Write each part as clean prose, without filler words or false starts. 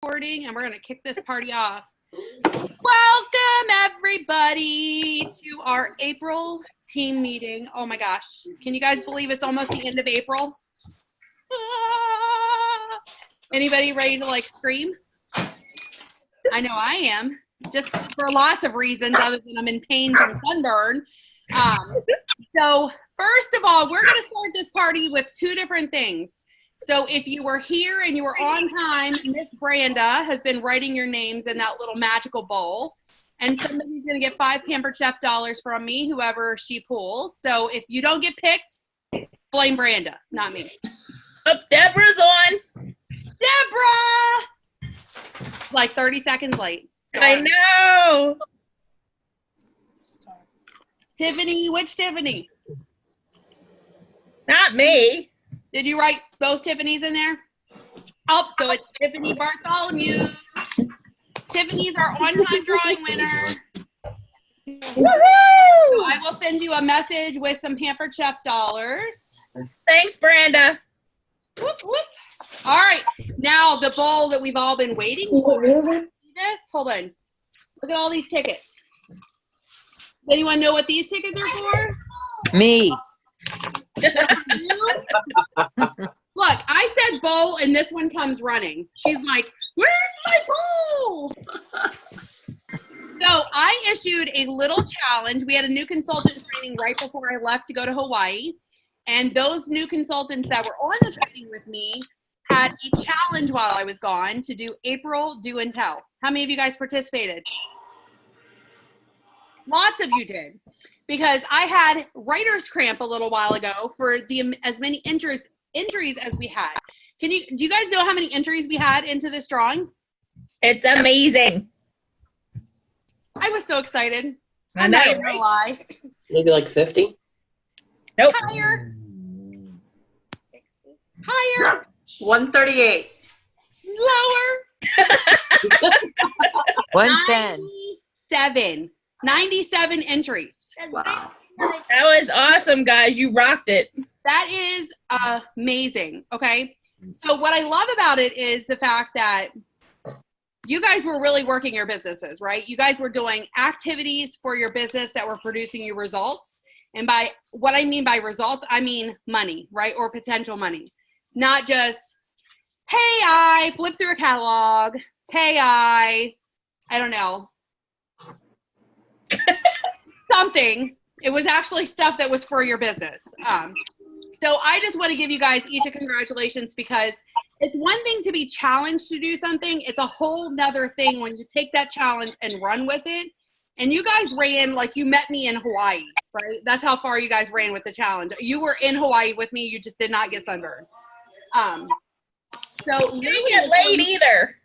recording, and we're going to kick this party off. Welcome, everybody, to our April team meeting. Oh, my gosh. Can you guys believe it's almost the end of April? Anybody ready to, like, scream? I know I am, just for lots of reasons other than I'm in pain from sunburn. So, first of all, we're going to start this party with two different things. So if you were here and you were on time, Miss Branda has been writing your names in that little magical bowl. And somebody's going to get 5 Pampered Chef dollars from me, whoever she pulls. So if you don't get picked, blame Branda, not me. Oh, Deborah's on. Deborah! Like 30 seconds late. I know. Tiffany, which Tiffany? Not me. Did you write both Tiffany's in there? Oh, so it's Tiffany Bartholomew. Tiffany's our on-time drawing winner. Woohoo! So I will send you a message with some Pampered Chef dollars. Thanks, Branda. Whoop, whoop. All right, now the bowl that we've all been waiting for. This, hold on. Look at all these tickets. Does anyone know what these tickets are for? Me. Look, I said bowl, and this one comes running. She's like, "Where's my bowl?" So I issued a little challenge. We had a new consultant training right before I left to go to Hawaii. And those new consultants that were on the training with me had a challenge while I was gone to do April Do and Tell. How many of you guys participated? Lots of you did. Because I had writer's cramp a little while ago for as many entries as we had. Do you guys know how many entries we had into this drawing? It's amazing. I was so excited. I know, I'm not gonna right? lie. Maybe like 50? Nope. Higher. Higher. 138. Lower. 110. 97 entries. Wow. That was awesome, guys. You rocked it. That is amazing. Okay. So what I love about it is the fact that you guys were really working your businesses, right? You guys were doing activities for your business that were producing you results. And by what I mean by results, I mean money, right? Or potential money. Not just, hey, I flip through a catalog. Hey, I don't know. Something. It was actually stuff that was for your business. So I just want to give you guys each a congratulations, because it's one thing to be challenged to do something. It's a whole nother thing when you take that challenge and run with it. And you guys ran like you met me in Hawaii, right? That's how far you guys ran with the challenge. You were in Hawaii with me. You just did not get sunburned. So You didn't get laid either.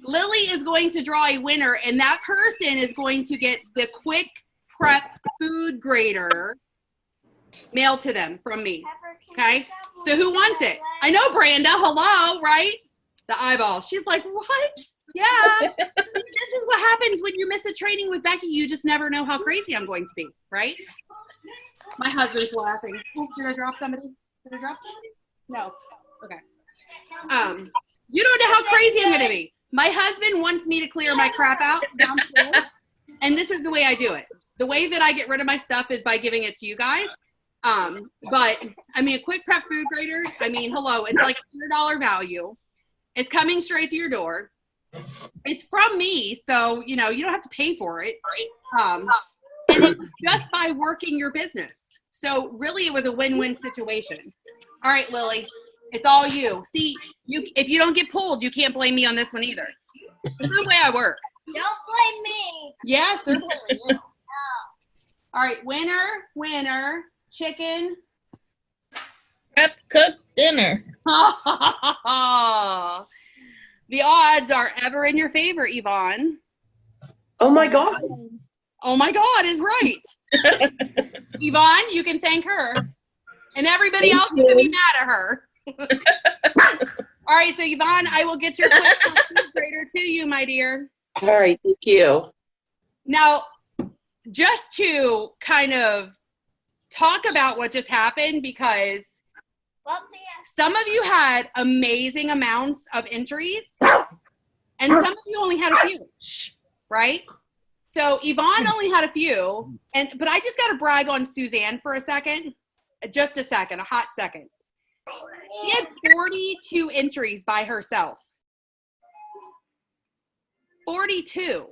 Lily is going to draw a winner, and that person is going to get the Quick Prep food grader mailed to them from me. Okay? So who wants it? I know, Branda. Hello, right? The eyeball. She's like, what? Yeah. This is what happens when you miss a training with Becky. You just never know how crazy I'm going to be, right? My husband's laughing. Oh, did I drop somebody? Did I drop somebody? No. Okay. You don't know how crazy I'm going to be. My husband wants me to clear my crap out downstairs, and this is the way I do it. The way that I get rid of my stuff is by giving it to you guys. But I mean, a Quick Prep food grader, I mean, hello, it's like $100 value. It's coming straight to your door. It's from me, so you know you don't have to pay for it. And it's just by working your business. So really, it was a win-win situation. All right, Lily, it's all you. See, if you don't get pulled, you can't blame me on this one either. It's the way I work. Don't blame me. Yes, they're blaming you. All right, winner, chicken. Prep cook dinner. The odds are ever in your favor, Yvonne. Oh my God. Oh my God is right. Yvonne, you can thank her. And everybody else, you can be mad at her. All right, so Yvonne, I will get your food grader to you, my dear. All right, thank you. Now, just to kind of talk about what just happened, because some of you had amazing amounts of entries, And some of you only had a few, right? So Yvonne only had a few, but I just got to brag on Suzanne for a second, just a second, a hot second. She had 42 entries by herself. 42.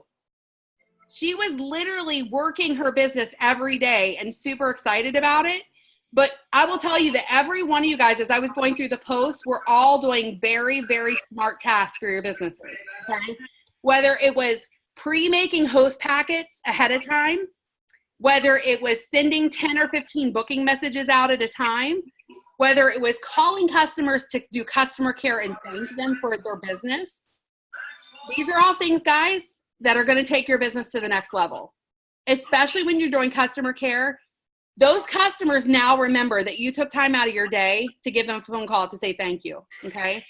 She was literally working her business every day and super excited about it. But I will tell you that every one of you guys, as I was going through the posts, were all doing very, very smart tasks for your businesses. Okay? Whether it was pre-making host packets ahead of time, whether it was sending 10 or 15 booking messages out at a time, whether it was calling customers to do customer care and thank them for their business. These are all things, guys, that are going to take your business to the next level, especially when you're doing customer care. Those customers now remember that you took time out of your day to give them a phone call to say thank you, okay?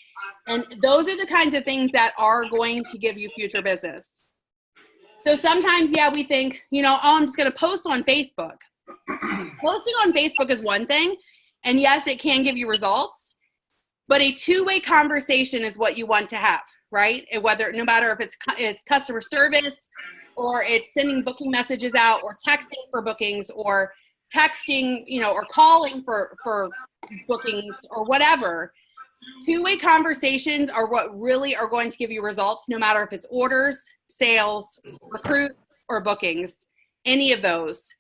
And those are the kinds of things that are going to give you future business. So sometimes, yeah, we think, you know, oh, I'm just going to post on Facebook. Posting on Facebook is one thing, and yes, it can give you results, but a two-way conversation is what you want to have, right? Whether, no matter if it's customer service, or it's sending booking messages out, or texting for bookings, or texting, you know, or calling for bookings, or whatever. Two-way conversations are what really are going to give you results, no matter if it's orders, sales, recruits, or bookings, any of those.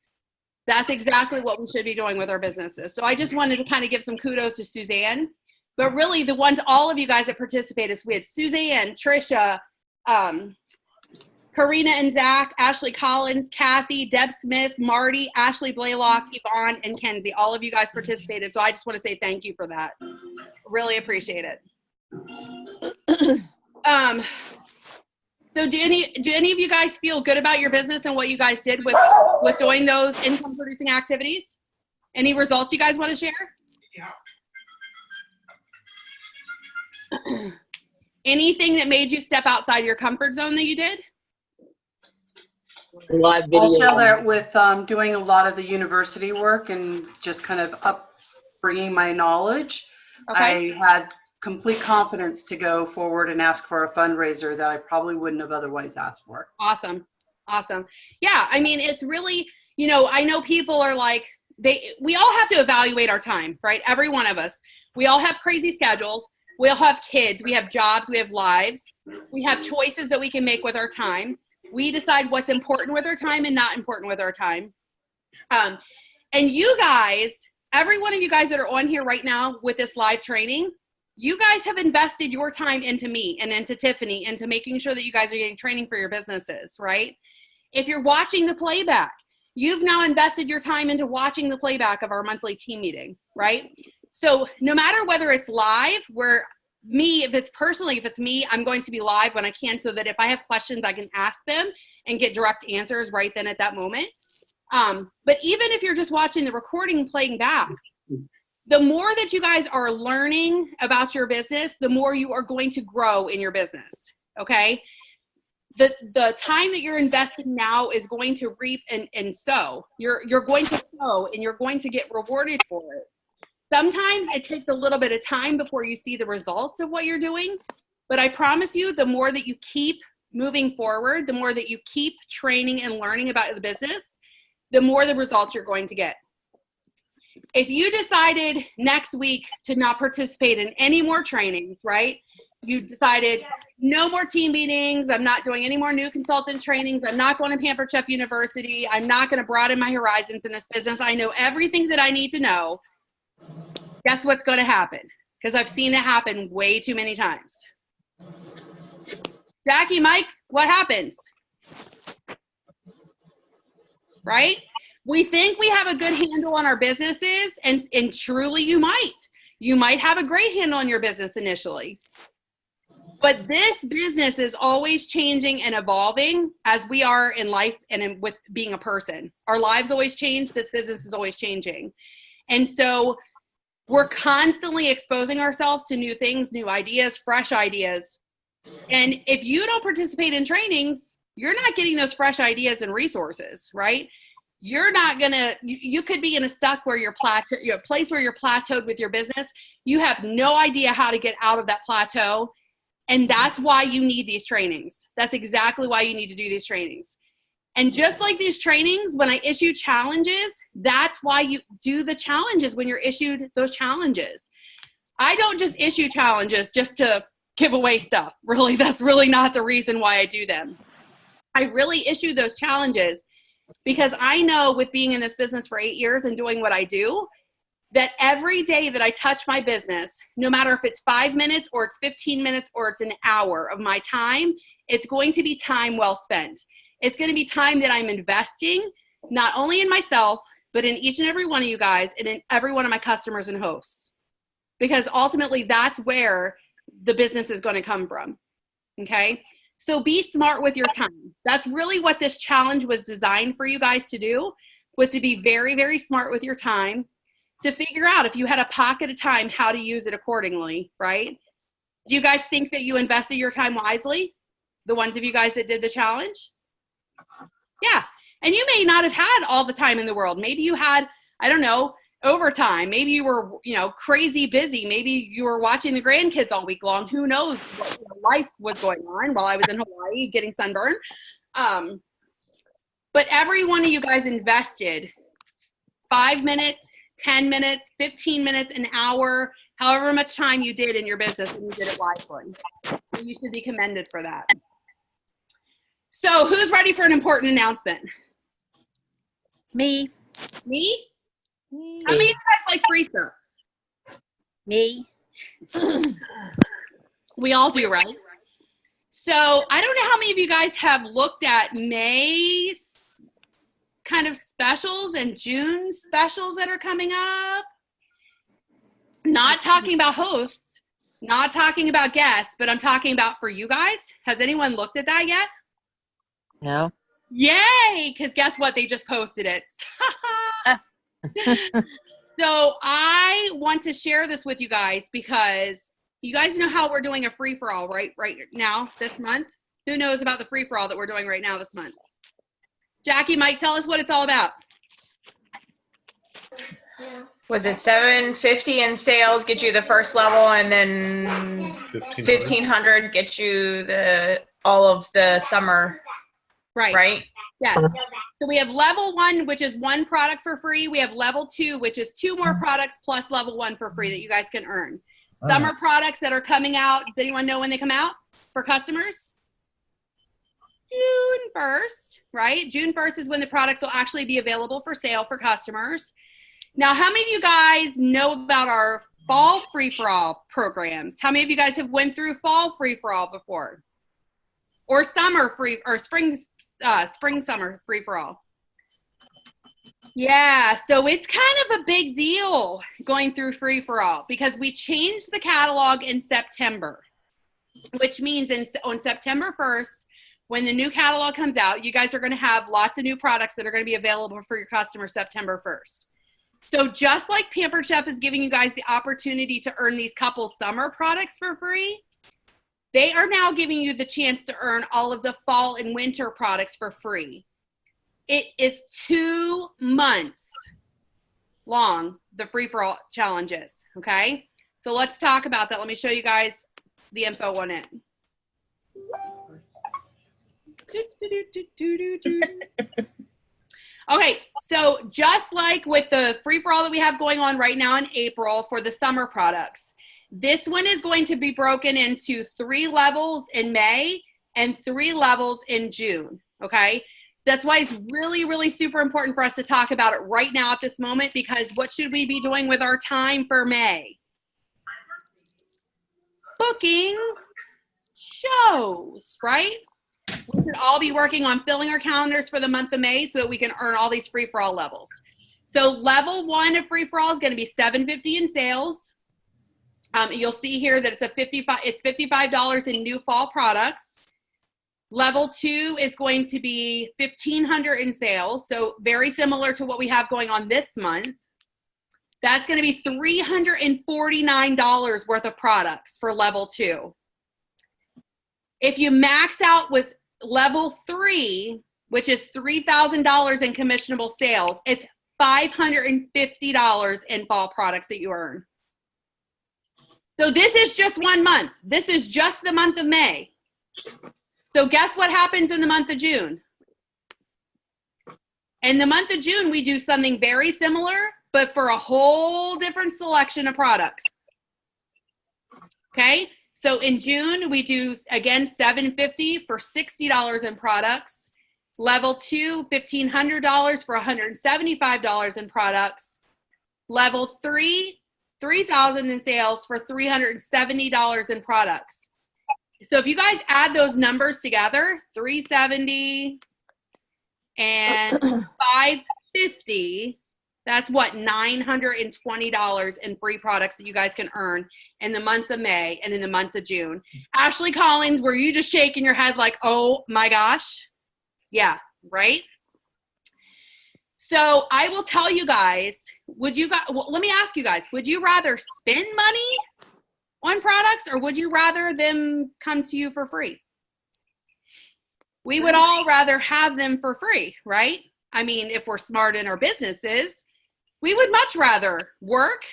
That's exactly what we should be doing with our businesses. So I just wanted to kind of give some kudos to Suzanne, but really the ones, all of you guys that participated, we had Suzanne, Trisha, Karina and Zach, Ashley Collins, Kathy, Deb Smith, Marty, Ashley Blaylock, Yvonne, and Kenzie. All of you guys participated, so I just want to say thank you for that. Really appreciate it. So do any of you guys feel good about your business and what you guys did with doing those income producing activities? Any results you guys want to share? Yeah. Anything that made you step outside your comfort zone that you did? Live video. I'll share that with doing a lot of the university work and just kind of bringing my knowledge. Okay. I had complete confidence to go forward and ask for a fundraiser that I probably wouldn't have otherwise asked for. Awesome. Awesome. Yeah. I mean, it's really, you know, I know people are like, we all have to evaluate our time, right? Every one of us. We all have crazy schedules. We all have kids. We have jobs. We have lives. We have choices that we can make with our time. We decide what's important with our time and not important with our time. And you guys, every one of you guys that are on here right now with this live training, you guys have invested your time into me and into Tiffany, into making sure that you guys are getting training for your businesses, right? If you're watching the playback, you've now invested your time into watching the playback of our monthly team meeting, right? So no matter whether it's live, where me, if it's me, I'm going to be live when I can, so that if I have questions, I can ask them and get direct answers right then at that moment. But even if you're just watching the recording playing back, the more that you guys are learning about your business, the more you are going to grow in your business, okay? The time that you're investing now is going to reap and sow. You're going to sow and you're going to get rewarded for it. Sometimes it takes a little bit of time before you see the results of what you're doing, but I promise you, the more that you keep moving forward, the more that you keep training and learning about the business, the more the results you're going to get. If you decided next week to not participate in any more trainings, right? You decided no more team meetings. I'm not doing any more new consultant trainings. I'm not going to Pampered Chef University. I'm not going to broaden my horizons in this business. I know everything that I need to know. Guess what's going to happen? Because I've seen it happen way too many times. Jackie, Mike, what happens? Right? We think we have a good handle on our businesses, and truly you might. You might have a great handle on your business initially. But this business is always changing and evolving as we are in life and with being a person. Our lives always change. This business is always changing. And so we're constantly exposing ourselves to new things, new ideas, fresh ideas. And if you don't participate in trainings, you're not getting those fresh ideas and resources, right? You're not gonna, you could be in a place where you're plateaued with your business. You have no idea how to get out of that plateau. And that's why you need these trainings. That's exactly why you need to do these trainings. And just like these trainings, when I issue challenges, that's why you do the challenges when you're issued those challenges. I don't just issue challenges just to give away stuff. Really, that's really not the reason why I do them. I really issue those challenges because I know with being in this business for 8 years and doing what I do, that every day that I touch my business, no matter if it's 5 minutes or it's 15 minutes or it's an hour of my time, it's going to be time well spent. It's going to be time that I'm investing not only in myself, but in each and every one of you guys and in every one of my customers and hosts. Because ultimately that's where the business is going to come from. Okay? So be smart with your time. That's really what this challenge was designed for you guys to do, was to be very, very smart with your time, to figure out if you had a pocket of time, how to use it accordingly, right? Do you guys think that you invested your time wisely? The ones of you guys that did the challenge? Yeah. And you may not have had all the time in the world. Maybe you had, I don't know, overtime. Maybe you were, crazy busy. Maybe you were watching the grandkids all week long. Who knows what life was going on while I was in Hawaii getting sunburned. But every one of you guys invested 5 minutes, 10 minutes, 15 minutes, an hour, however much time you did in your business, and you did it wisely. You should be commended for that. So who's ready for an important announcement? Me. Me? How many of you guys like free stuff? Me. We all do, right? So I don't know how many of you guys have looked at May's kind of specials and June specials that are coming up. Not talking about hosts, not talking about guests, but I'm talking about for you guys. Has anyone looked at that yet? No. Yay! Because guess what? They just posted it. So I want to share this with you guys because you guys know how we're doing a free-for-all right now this month. Who knows about the free-for-all that we're doing right now this month? Jackie, Mike, tell us what it's all about. Was it $750 in sales get you the first level, and then $1,500 get you all of the summer? Right? Yes. So we have level 1, which is 1 product for free. We have level 2, which is 2 more products plus level 1 for free that you guys can earn. Summer products that are coming out. Does anyone know when they come out for customers? June 1st, right? June 1st is when the products will actually be available for sale for customers. Now, how many of you guys know about our fall free-for-all programs? How many of you guys have went through fall free-for-all before? Or summer free, or spring summer free-for-all? Yeah, so it's kind of a big deal going through free-for-all because we changed the catalog in September, which means on September 1st, when the new catalog comes out, you guys are going to have lots of new products that are going to be available for your customers September 1st. So just like Pampered Chef is giving you guys the opportunity to earn these couple summer products for free, they are now giving you the chance to earn all of the fall and winter products for free. It is 2 months long, the free-for-all challenges, okay? So let's talk about that. Let me show you guys the info on it. Okay, so just like with the free-for-all that we have going on right now in April for the summer products, this one is going to be broken into 3 levels in May and 3 levels in June, okay? That's why it's really, really super important for us to talk about it right now at this moment, because what should we be doing with our time for May? Booking shows, right? We should all be working on filling our calendars for the month of May so that we can earn all these free-for-all levels. So level 1 of free-for-all is going to be $750 in sales. You'll see here that it's $55 in new fall products. Level 2 is going to be $1,500 in sales, so very similar to what we have going on this month. That's going to be $349 worth of products for level 2. If you max out with level 3, which is $3,000 in commissionable sales, it's $550 in fall products that you earn. So this is just 1 month. This is just the month of May. So guess what happens in the month of June? In the month of June, we do something very similar, but for a whole different selection of products. Okay, so in June, we do, again, $750 for $60 in products. Level 2, $1,500 for $175 in products. Level 3, $3,000 in sales for $370 in products. So if you guys add those numbers together, 370 and 550, that's what, $920 in free products that you guys can earn in the months of May and in the months of June. Ashley Collins, were you just shaking your head like, oh my gosh? Yeah, right? So I will tell you guys, let me ask you guys, would you rather spend money on products or would you rather them come to you for free? We would all rather have them for free, right? I mean, if we're smart in our businesses, we would much rather work,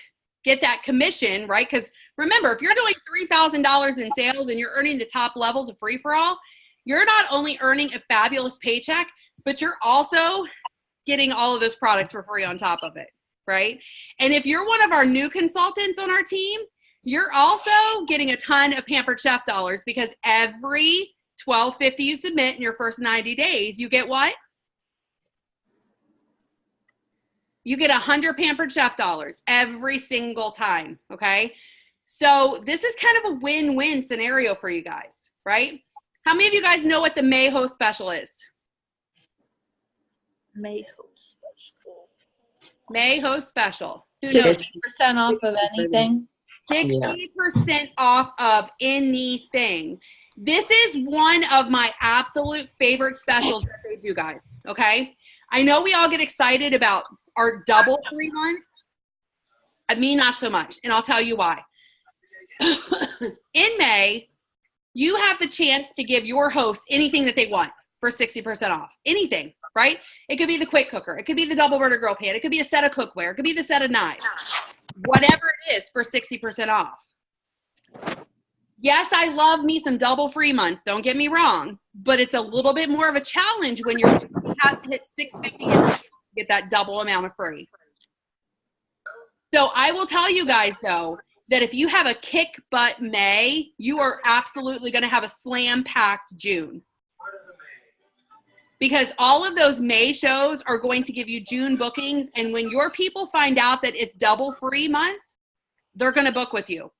get that commission, right? Because remember, if you're doing $3,000 in sales and you're earning the top levels of free for all, you're not only earning a fabulous paycheck, but you're also getting all of those products for free on top of it, right? And if you're one of our new consultants on our team, you're also getting a ton of Pampered Chef dollars because every $12.50 you submit in your first 90 days, you get what? You get 100 Pampered Chef dollars every single time, okay? So this is kind of a win-win scenario for you guys, right? How many of you guys know what the Mayho special is? Mayho special. Mayho special. Who knows? 60% off of anything. 60% off of anything. This is one of my absolute favorite specials that they do, guys, okay? I know we all get excited about our double free month. Me, not so much, and I'll tell you why. In May, you have the chance to give your hosts anything that they want for 60% off. Anything, right? It could be the quick cooker. It could be the double burner grill pan. It could be a set of cookware. It could be the set of knives. Whatever it is for 60% off. Yes, I love me some double free months. Don't get me wrong. But it's a little bit more of a challenge when you have to hit $650 to get that double amount of free. So I will tell you guys, though, that if you have a kick butt May, you are absolutely going to have a slam-packed June. Because all of those May shows are going to give you June bookings, and when your people find out that it's double free month, they're going to book with you.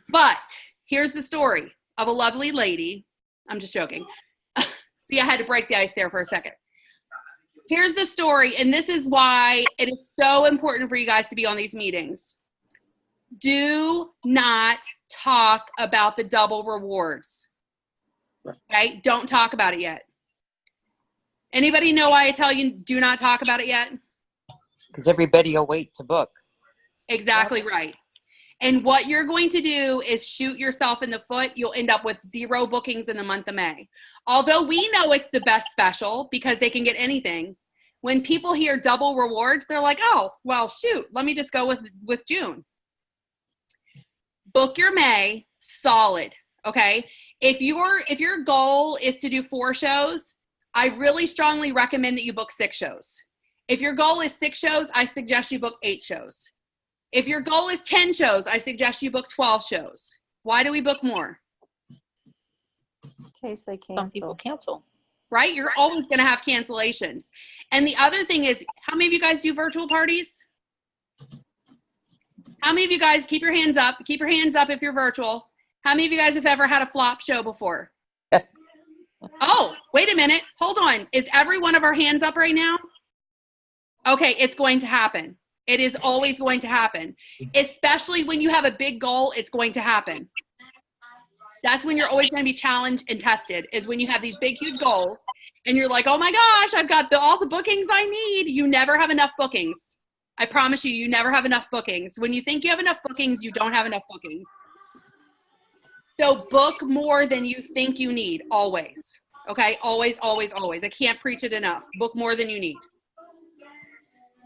But here's the story of a lovely lady. I'm just joking. See, I had to break the ice there for a second. Here's the story, and this is why it is so important for you guys to be on these meetings. Do not talk about the double rewards. Okay? Don't talk about it yet. Anybody know why I tell you do not talk about it yet? Because everybody will wait to book. Exactly right. And what you're going to do is shoot yourself in the foot. You'll end up with 0 bookings in the month of May. Although we know it's the best special because they can get anything. When people hear double rewards, they're like, oh, well, shoot, let me just go with June. Book your May solid, okay? If your goal is to do 4 shows, I really strongly recommend that you book 6 shows. If your goal is 6 shows, I suggest you book 8 shows. If your goal is 10 shows, I suggest you book 12 shows. Why do we book more? In case they cancel. Some people cancel. Right? You're always going to have cancellations. And the other thing is, how many of you guys do virtual parties? How many of you guys, keep your hands up. Keep your hands up if you're virtual. How many of you guys have ever had a flop show before? Oh, wait a minute. Hold on. Is every one of our hands up right now? Okay, it's going to happen. It is always going to happen. Especially when you have a big goal, it's going to happen. That's when you're always going to be challenged and tested, is when you have these big, huge goals and you're like, oh my gosh, I've got all the bookings I need. You never have enough bookings. I promise you, you never have enough bookings. When you think you have enough bookings, you don't have enough bookings. So book more than you think you need, always. Okay? Always, always, always. I can't preach it enough. Book more than you need.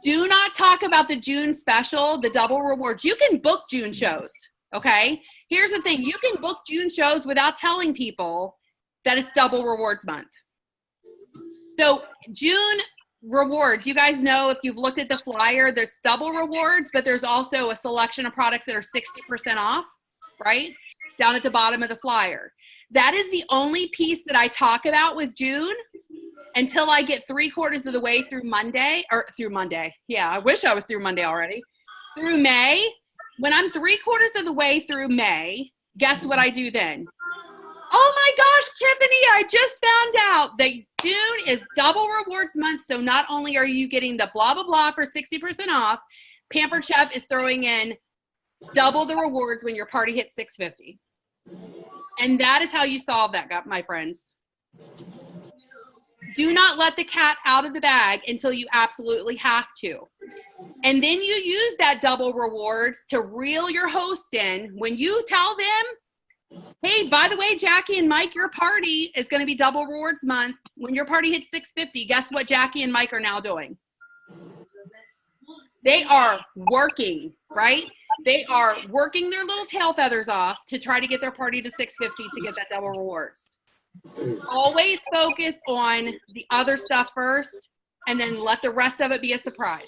Do not talk about the June special, the double rewards. You can book June shows. Okay? Here's the thing. You can book June shows without telling people that it's double rewards month. So June rewards, you guys know if you've looked at the flyer, there's double rewards, but there's also a selection of products that are 60% off, right? Down at the bottom of the flyer. That is the only piece that I talk about with June until I get 3/4 of the way through Monday. Yeah, I wish I was through Monday already. Through May. When I'm 3/4 of the way through May, guess what I do then? Oh my gosh, Tiffany, I just found out that June is double rewards month. So not only are you getting the blah, blah, blah for 60% off, Pampered Chef is throwing in double the rewards when your party hits $650. And that is how you solve that, my friends. Do not let the cat out of the bag until you absolutely have to. And then you use that double rewards to reel your hosts in when you tell them, hey, by the way, Jackie and Mike, your party is going to be double rewards month. When your party hits $650, guess what Jackie and Mike are now doing? They are working, right? They are working their little tail feathers off to try to get their party to $650 to get that double rewards. Always focus on the other stuff first and then let the rest of it be a surprise.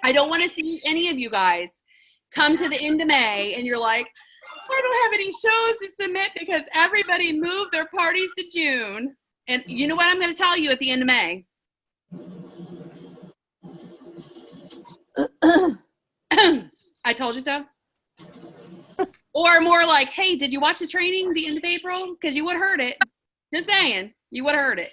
I don't want to see any of you guys come to the end of May and you're like, I don't have any shows to submit because everybody moved their parties to June. And you know what I'm going to tell you at the end of May? I told you so. Or more like, hey, did you watch the training the end of April? Because you would have heard it. Just saying, you would have heard it.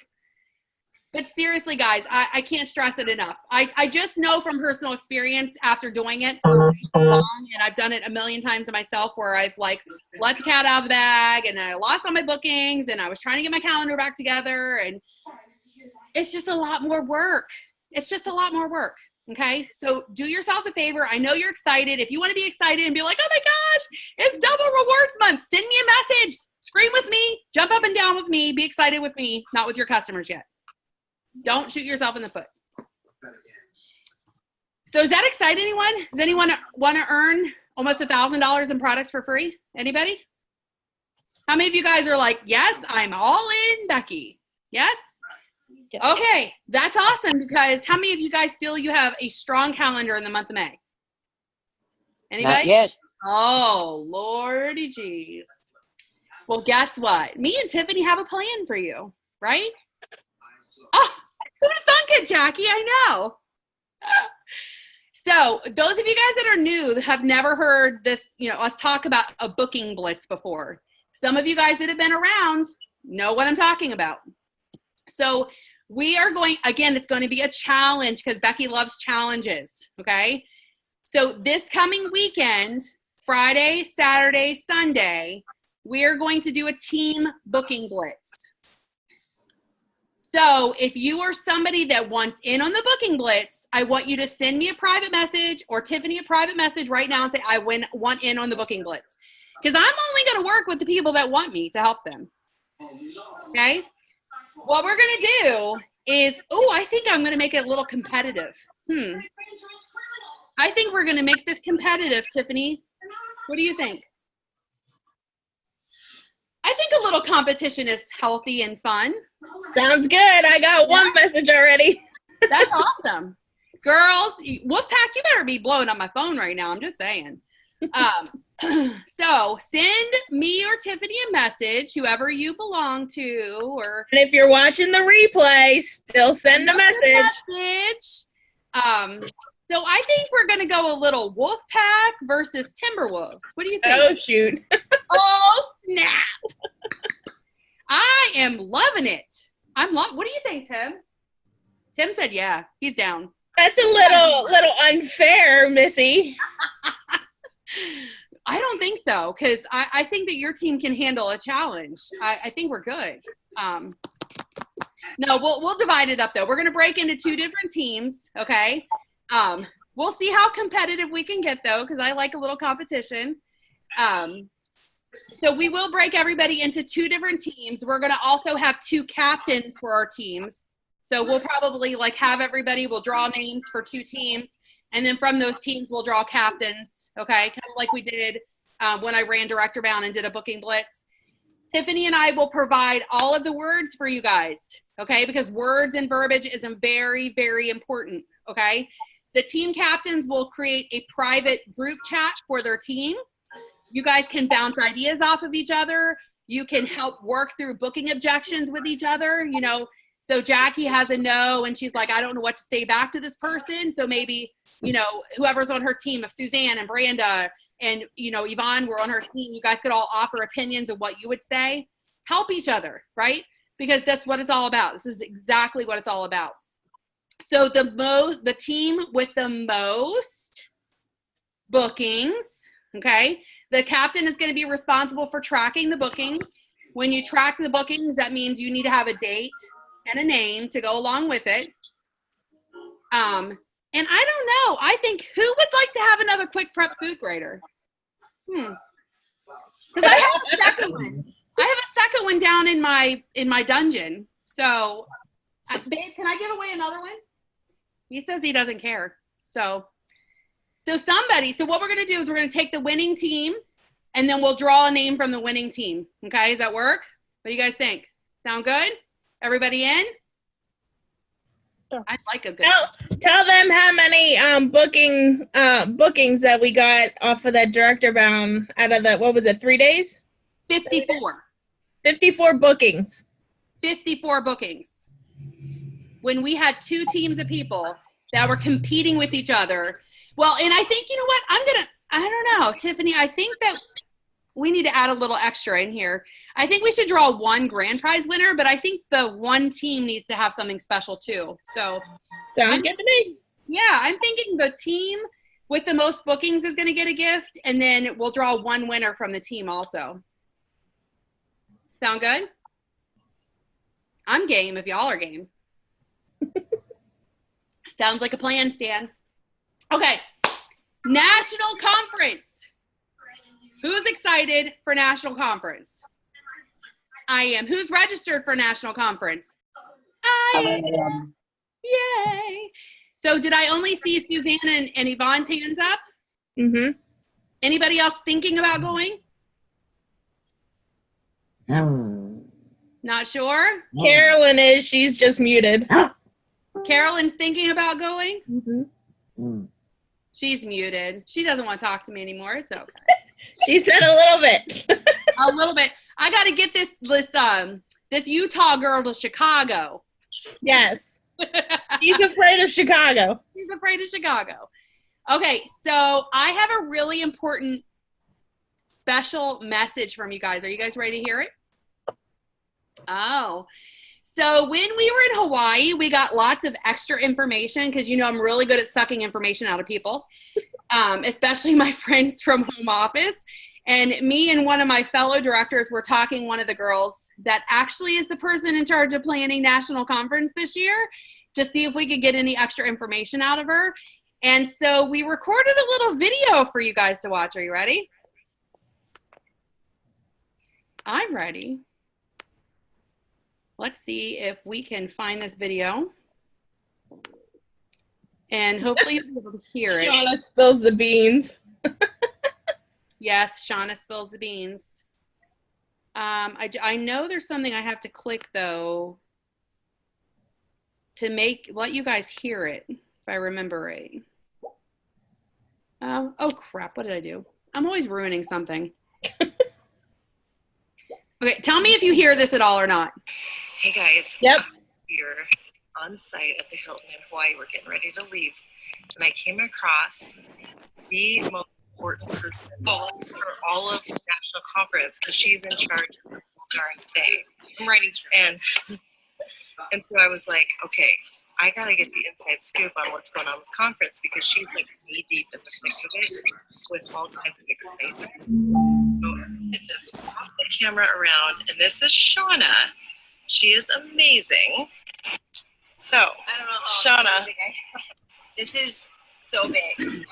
But seriously, guys, I can't stress it enough. I just know from personal experience after doing it for so long, and I've done it a million times myself where I've like let the cat out of the bag and I lost all my bookings and I was trying to get my calendar back together, and it's just a lot more work. It's just a lot more work. Okay, so do yourself a favor. I know you're excited. If you want to be excited and be like, oh my gosh, it's double rewards month, send me a message, scream with me, jump up and down with me, be excited with me, not with your customers yet. Don't shoot yourself in the foot. So does that excite anyone? Does anyone want to earn almost $1,000 in products for free? Anybody? How many of you guys are like, yes, I'm all in, Becky? Yes? Okay, that's awesome, because how many of you guys feel you have a strong calendar in the month of May? Anybody? Not yet. Oh, Lordy jeez. Well, guess what? Me and Tiffany have a plan for you, right? Oh, who'd have thunk it, Jackie? I know. So those of you guys that are new have never heard this, us talk about a booking blitz before. Some of you guys that have been around know what I'm talking about. So we are going, again, it's going to be a challenge because Becky loves challenges, okay? So this coming weekend, Friday, Saturday, Sunday, we are going to do a team booking blitz. So if you are somebody that wants in on the booking blitz, I want you to send me a private message or Tiffany a private message right now and say, I want in on the booking blitz. Because I'm only going to work with the people that want me to help them, okay? What we're going to do is, I think I'm going to make it a little competitive. I think we're going to make this competitive, Tiffany. What do you think? I think a little competition is healthy and fun. Sounds good. I got one message already. That's awesome. Girls, Wolfpack, you better be blowing up my phone right now. I'm just saying. So send me or Tiffany a message, whoever you belong to, or and if you're watching the replay, still send a message. So I think we're gonna go a little Wolfpack versus Timberwolves. What do you think? Oh shoot! Oh snap! I am loving it. What do you think, Tim? Tim said, "Yeah, he's down." That's a little unfair, Missy. I don't think so, because I think that your team can handle a challenge. I think we're good. No, we'll divide it up, though. We're going to break into 2 different teams, okay? We'll see how competitive we can get, though, because I like a little competition. So we will break everybody into 2 different teams. We're going to also have 2 captains for our teams. So we'll probably have everybody, we'll draw names for 2 teams. And then from those teams, we'll draw captains, okay? Kind of like we did when I ran Director Bound and did a booking blitz. Tiffany and I will provide all of the words for you guys, okay? Because words and verbiage is very, very important, okay? The team captains will create a private group chat for their team. You guys can bounce ideas off of each other. You can help work through booking objections with each other, you know. So Jackie has a no, and she's like, I don't know what to say back to this person. So maybe, you know, whoever's on her team, if Suzanne and Branda and, you know, Yvonne were on her team, you guys could all offer opinions of what you would say. Help each other, right? Because that's what it's all about. This is exactly what it's all about. So the team with the most bookings, okay, the captain is going to be responsible for tracking the bookings. When you track the bookings, that means you need to have a date and a name to go along with it. And I don't know. I think who would like to have another quick prep food grader? Because I have a second one. I have a second one down in my dungeon. So, babe, can I give away another one? He says he doesn't care. So what we're going to do is we're going to take the winning team and then we'll draw a name from the winning team. Okay, does that work? What do you guys think? Sound good? Everybody in? Sure. I'd like a good Tell them how many bookings that we got off of that Director Bound out of the, what was it, 3 days? 54. 54 bookings. 54 bookings. When we had 2 teams of people that were competing with each other. Well, and I think, you know what, I don't know, Tiffany, I think that we need to add a little extra in here. I think we should draw one grand prize winner, but I think the one team needs to have something special too. So Sounds good to me. yeah, I'm thinking the team with the most bookings is going to get a gift, and then we'll draw one winner from the team also. Sound good? I'm game if y'all are game. Sounds like a plan, Stan. Okay, national conference. Who's excited for national conference? I am. Who's registered for national conference? I am. Yay. So did I only see Suzanne and Yvonne's hands up? Mm-hmm. Anybody else thinking about going? Not sure? Carolyn is. She's just muted. Carolyn's thinking about going? Mm-hmm. She's muted. She doesn't want to talk to me anymore. It's okay. She said a little bit. A little bit. I got to get this Utah girl to Chicago. Yes. She's afraid of Chicago. She's afraid of Chicago. Okay, so I have a really important special message from you guys. Are you guys ready to hear it? Oh. So when we were in Hawaii, we got lots of extra information because, you know, I'm really good at sucking information out of people, especially my friends from home office. And me and one of my fellow directors were talking, one of the girls that actually is the person in charge of planning national conference this year, to see if we could get any extra information out of her. And so we recorded a little video for you guys to watch. Are you ready? I'm ready. Let's see if we can find this video. And hopefully you'll be able to hear it. Shauna spills the beans. Yes, Shauna spills the beans. I know there's something I have to click, though, to let you guys hear it, if I remember right. Oh, crap. What did I do? I'm always ruining something. Okay, tell me if you hear this at all or not. Hey guys. Yep. We're on site at the Hilton in Hawaii. We're getting ready to leave. And I came across the most important person for all of the national conference because she's in charge of the darn thing. I'm writing and so I was like, okay, I gotta get the inside scoop on what's going on with conference because she's like knee deep in the thick of it with all kinds of excitement. So I just pop the camera around, and this is Shauna. She is amazing. So, I don't know. Shauna. This is so big.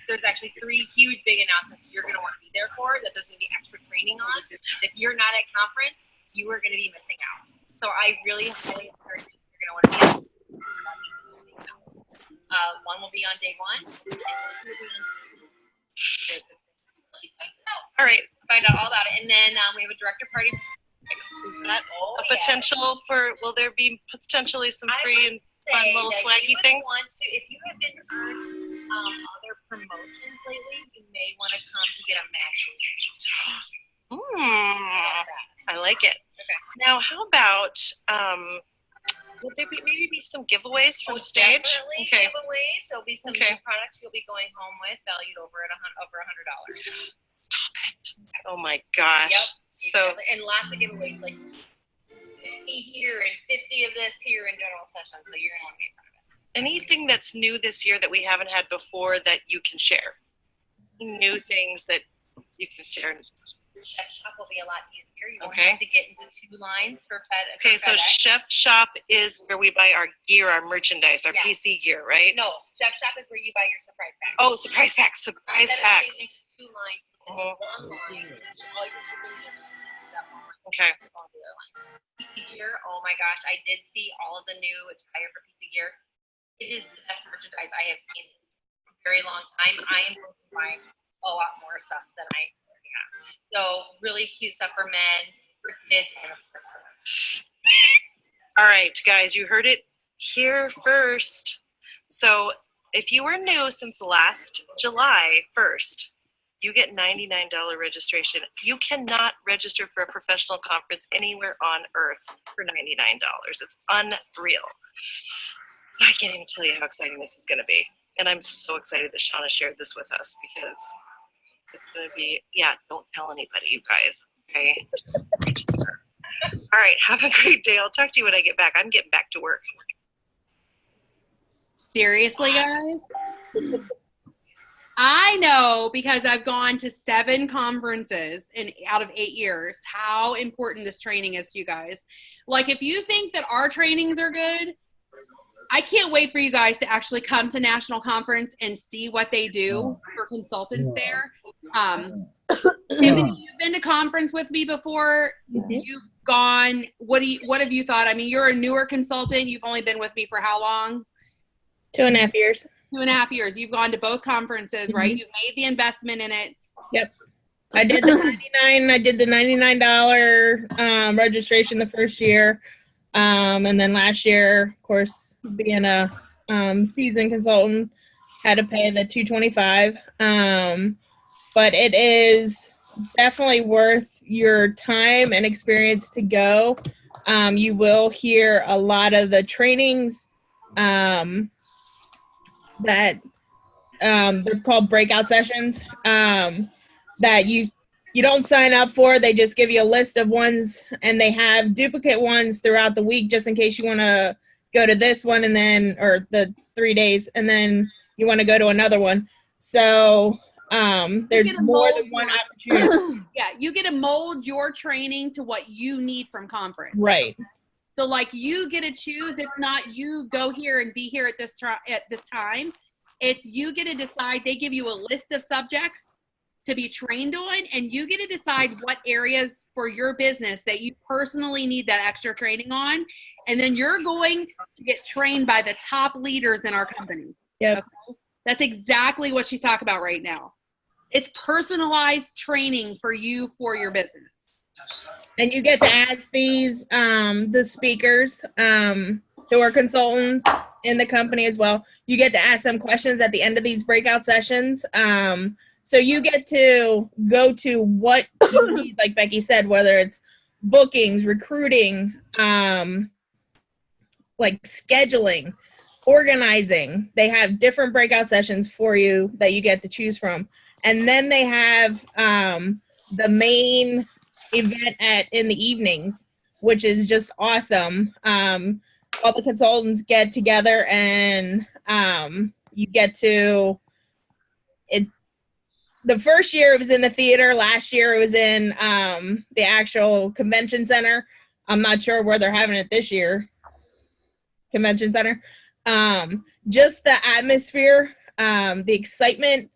There's actually 3 huge big announcements you're going to want to be there for that there's going to be extra training on. If you're not at conference, you are going to be missing out. So I really highly encourage you. You're going to want to be at one will be on day 1. And 2 will be on day 2. All right. Find out all about it. And then we have a director party. Is that Oh, a potential for, will there be potentially some free and fun little swaggy things? If you have been on other promotions lately, you may want to come to get a match. I like it. Okay. Now, how about, would there maybe some giveaways from stage? Definitely Okay. giveaways. There'll be some Okay. new products you'll be going home with, valued over $100. Stop it. Oh my gosh. Yep. So, And lots of giveaways, like 50 here and 50 of this here in general session. So you're gonna want to be in front of it. anything that's new this year that we haven't had before that you can share? New things that you can share. Chef Shop will be a lot easier. You won't Okay. have to get into 2 lines for FedEx. Okay, so Chef Shop is where we buy our gear, our merchandise, our Yes. PC gear, right? No, Chef Shop is where you buy your surprise pack. Oh, surprise packs, surprise Instead of packs. getting into 2 lines, Mhm. one line, all your stuff on one Okay. on the other line. PC Gear, oh my gosh, I did see all of the new attire for PC Gear. It is the best merchandise I have seen in a very long time. I am going to buy a lot more stuff than I already have. So really cute stuff for men, for kids, and of course for women. All right, guys, you heard it here first. So if you were new since last July 1st, you get $99 registration. You cannot register for a professional conference anywhere on earth for $99. It's unreal. I can't even tell you how exciting this is going to be. And I'm so excited that Shauna shared this with us because it's going to be, yeah, don't tell anybody, you guys. Okay? Just reach out. All right, have a great day. I'll talk to you when I get back. I'm getting back to work. Seriously, guys? I know because I've gone to 7 conferences out of 8 years how important this training is to you guys. Like, if you think that our trainings are good, I can't wait for you guys to actually come to National Conference and see what they do for consultants there. Tiffany, you've been to conference with me before. You've gone. What have you thought? I mean, you're a newer consultant. You've only been with me for how long? 2.5 years. 2.5 years. You've gone to both conferences, right? You've made the investment in it. Yep. I did the 99. I did the $99 registration the first year, and then last year, of course, being a seasoned consultant, had to pay the $225. But it is definitely worth your time and experience to go. You will hear a lot of the trainings that they're called breakout sessions that you don't sign up for. They just give you a list of ones, and they have duplicate ones throughout the week just in case you want to go to this one and then, or the 3 days, and then you want to go to another one. So there's more than one opportunity. Yeah, you get to mold your training to what you need from conference. Right. So, like, you get to choose. It's not you go here and be here at this time. It's you get to decide. They give you a list of subjects to be trained on, and you get to decide what areas for your business that you personally need that extra training on, and then you're going to get trained by the top leaders in our company. Yep. Okay? That's exactly what she's talking about right now. It's personalized training for you for your business. And you get to ask these, the speakers who are consultants in the company as well. You get to ask them questions at the end of these breakout sessions. So you get to go to what you need, like Becky said, whether it's bookings, recruiting, like scheduling, organizing. They have different breakout sessions for you that you get to choose from. And then they have the main event in the evenings, which is just awesome. All the consultants get together and you get to it. The first year it was in the theater. Last year it was in the actual convention center. I'm not sure where they're having it this year. Convention center. Just the atmosphere, the excitement,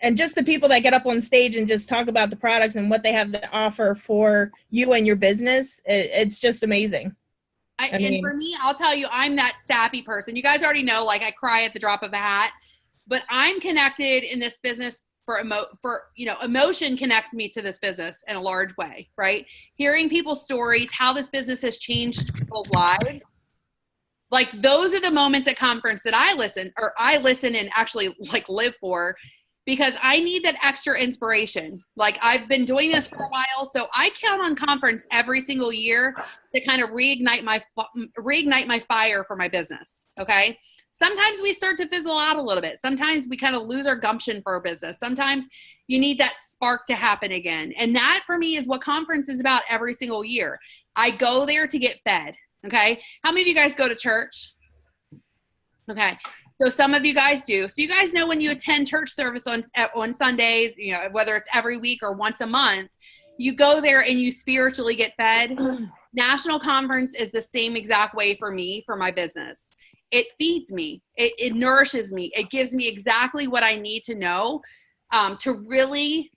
and just the people that get up on stage and just talk about the products and what they have to offer for you and your business. It's just amazing. And for me, I'll tell you, I'm that sappy person. You guys already know, like, I cry at the drop of a hat. But I'm connected in this business emotion connects me to this business in a large way, right? Hearing people's stories, how this business has changed people's lives. Like those are the moments at conference that I listen and actually like live for, because I need that extra inspiration. Like I've been doing this for a while, so I count on conference every single year to kind of reignite my fire for my business. Okay. Sometimes we start to fizzle out a little bit. Sometimes we kind of lose our gumption for our business. Sometimes you need that spark to happen again. And that for me is what conference is about every single year. I go there to get fed. Okay. How many of you guys go to church? Okay. So some of you guys do. So you guys know when you attend church service on Sundays, you know, whether it's every week or once a month, you go there and you spiritually get fed. National conference is the same exact way for me, for my business. It feeds me. It nourishes me. It gives me exactly what I need to know to really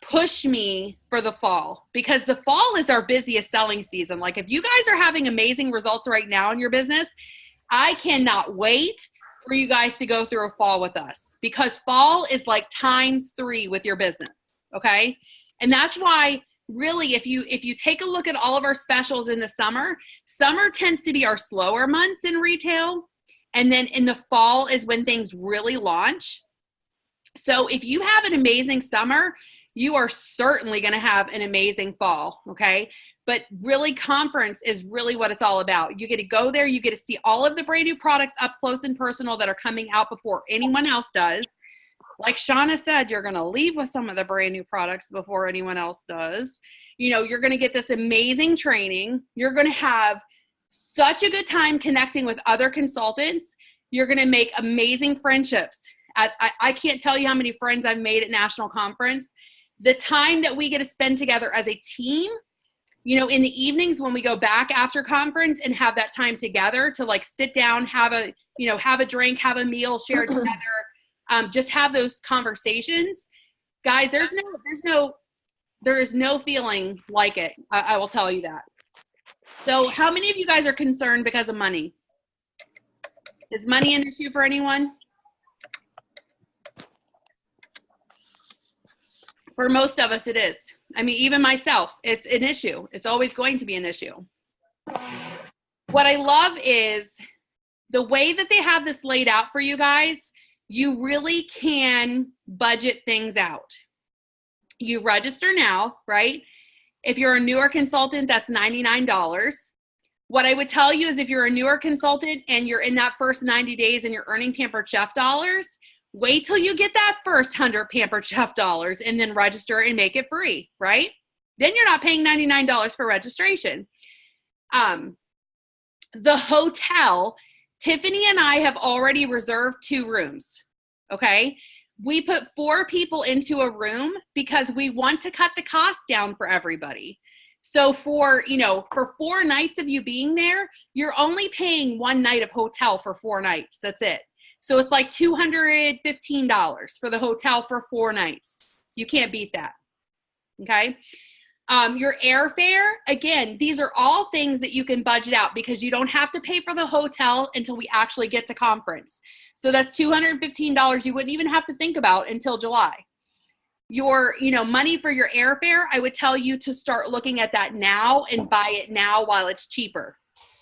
push me for the fall, because the fall is our busiest selling season. Like if you guys are having amazing results right now in your business, I cannot wait for you guys to go through a fall with us, because fall is like ×3 with your business. Okay. And that's why really, if you take a look at all of our specials in the summer tends to be our slower months in retail. And then in the fall is when things really launch. So if you have an amazing summer, you are certainly going to have an amazing fall. Okay. But really conference is really what it's all about. You get to go there. You get to see all of the brand new products up close and personal that are coming out before anyone else does. Like Shauna said, you're going to leave with some of the brand new products before anyone else does. You know, you're going to get this amazing training. You're going to have such a good time connecting with other consultants. You're going to make amazing friendships. I can't tell you how many friends I've made at National Conference. The time that we get to spend together as a team, you know, in the evenings when we go back after conference and have that time together to like sit down, have a drink, have a meal, share together. Just have those conversations, guys. There is no feeling like it. I will tell you that. So how many of you guys are concerned because of money? Is money an issue for anyone? For most of us, it is. I mean, even myself, it's an issue. It's always going to be an issue. What I love is the way that they have this laid out for you guys. You really can budget things out. You register now, right? If you're a newer consultant, that's $99. What I would tell you is if you're a newer consultant and you're in that first 90 days and you're earning Pampered Chef dollars, wait till you get that first 100 Pampered Chef dollars and then register and make it free, right? Then you're not paying $99 for registration. The hotel, Tiffany and I have already reserved 2 rooms, okay? We put 4 people into a room because we want to cut the cost down for everybody. So for 4 nights of you being there, you're only paying 1 night of hotel for 4 nights. That's it. So it's like $215 for the hotel for 4 nights. You can't beat that, okay? Your airfare, again, these are all things that you can budget out because you don't have to pay for the hotel until we actually get to conference. So that's $215 you wouldn't even have to think about until July. Your, money for your airfare, I would tell you to start looking at that now and buy it now while it's cheaper,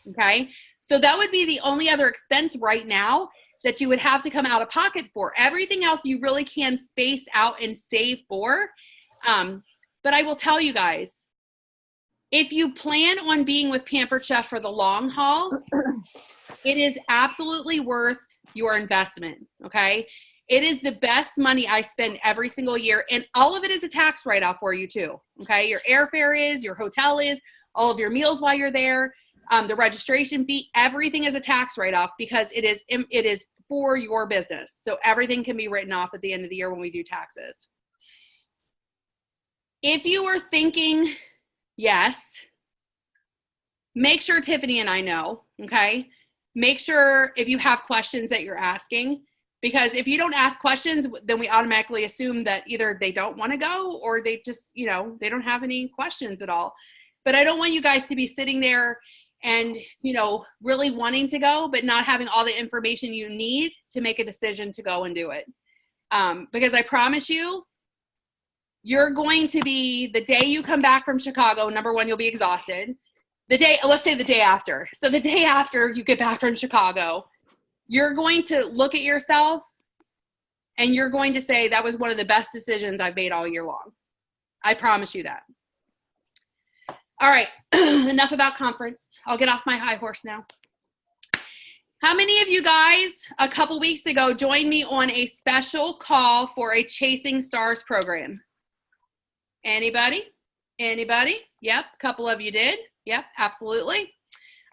okay? So that would be the only other expense right now that you would have to come out of pocket for. Everything else you really can space out and save for. But I will tell you guys, if you plan on being with Pampered Chef for the long haul, it is absolutely worth your investment, okay? It is the best money I spend every single year, and all of it is a tax write-off for you too, okay? Your airfare is, your hotel is, all of your meals while you're there, the registration fee, everything is a tax write-off because it is for your business. So everything can be written off at the end of the year when we do taxes. If you are thinking yes, make sure Tiffany and I know, okay? Make sure if you have questions that you're asking, because if you don't ask questions, then we automatically assume that either they don't want to go or they just, they don't have any questions at all. But I don't want you guys to be sitting there and, really wanting to go, but not having all the information you need to make a decision to go and do it. Because I promise you, you're going to be, the day you come back from Chicago, number one, you'll be exhausted. Let's say the day after. So the day after you get back from Chicago, you're going to look at yourself and you're going to say, that was one of the best decisions I've made all year long. I promise you that. All right, enough about conference. I'll get off my high horse now. How many of you guys a couple weeks ago joined me on a special call for a Chasing Stars program? Anybody? Anybody? Yep, a couple of you did. Yep, absolutely.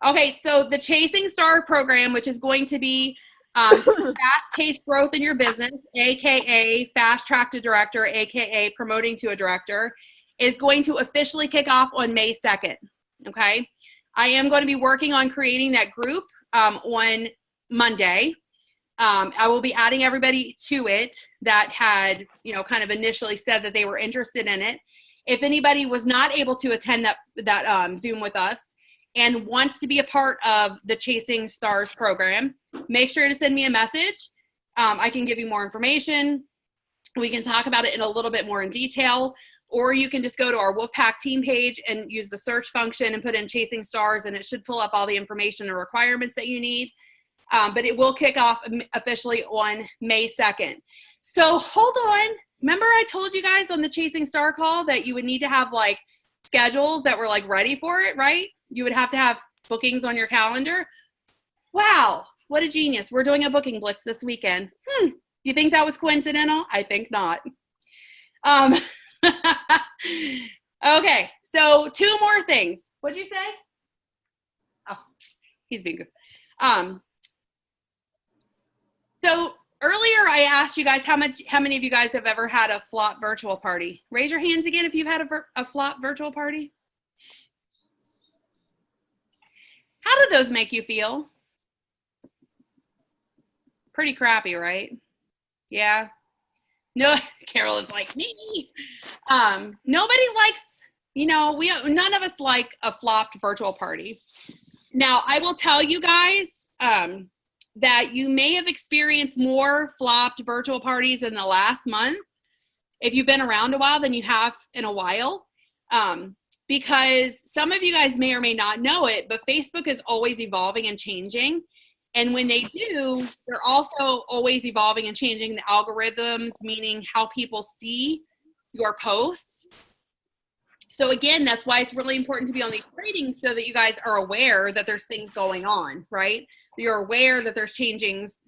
Okay, so the Chasing Star program, which is going to be fast-paced growth in your business, AKA fast track to director, AKA promoting to a director, is going to officially kick off on May 2nd, okay? I am going to be working on creating that group on Monday. I will be adding everybody to it that had, kind of initially said that they were interested in it. If anybody was not able to attend that Zoom with us and wants to be a part of the Chasing Stars program, make sure to send me a message. I can give you more information. We can talk about it in a little bit more in detail, or you can just go to our Wolfpack team page and use the search function and put in Chasing Stars, and it should pull up all the information and requirements that you need. But it will kick off officially on May 2nd. So hold on. Remember I told you guys on the Chasing Star call that you would need to have like schedules that were like ready for it, right? You would have to have bookings on your calendar. Wow, what a genius. We're doing a booking blitz this weekend. You think that was coincidental? I think not. Okay, so 2 more things. What'd you say? Oh, he's being good. So earlier I asked you guys how many of you guys have ever had a flop virtual party? Raise your hands again if you've had a flop virtual party. How did those make you feel? Pretty crappy, right? Yeah. No, Carolyn's like me. Nobody likes, none of us like a flopped virtual party. Now, I will tell you guys that you may have experienced more flopped virtual parties in the last month if you've been around a while than you have in a while. Because some of you guys may or may not know it, but Facebook is always evolving and changing. And when they do, they're also always evolving and changing the algorithms, meaning how people see your posts. So again, that's why it's really important to be on these trainings so that you guys are aware that there's things going on, right? You're aware that there's changes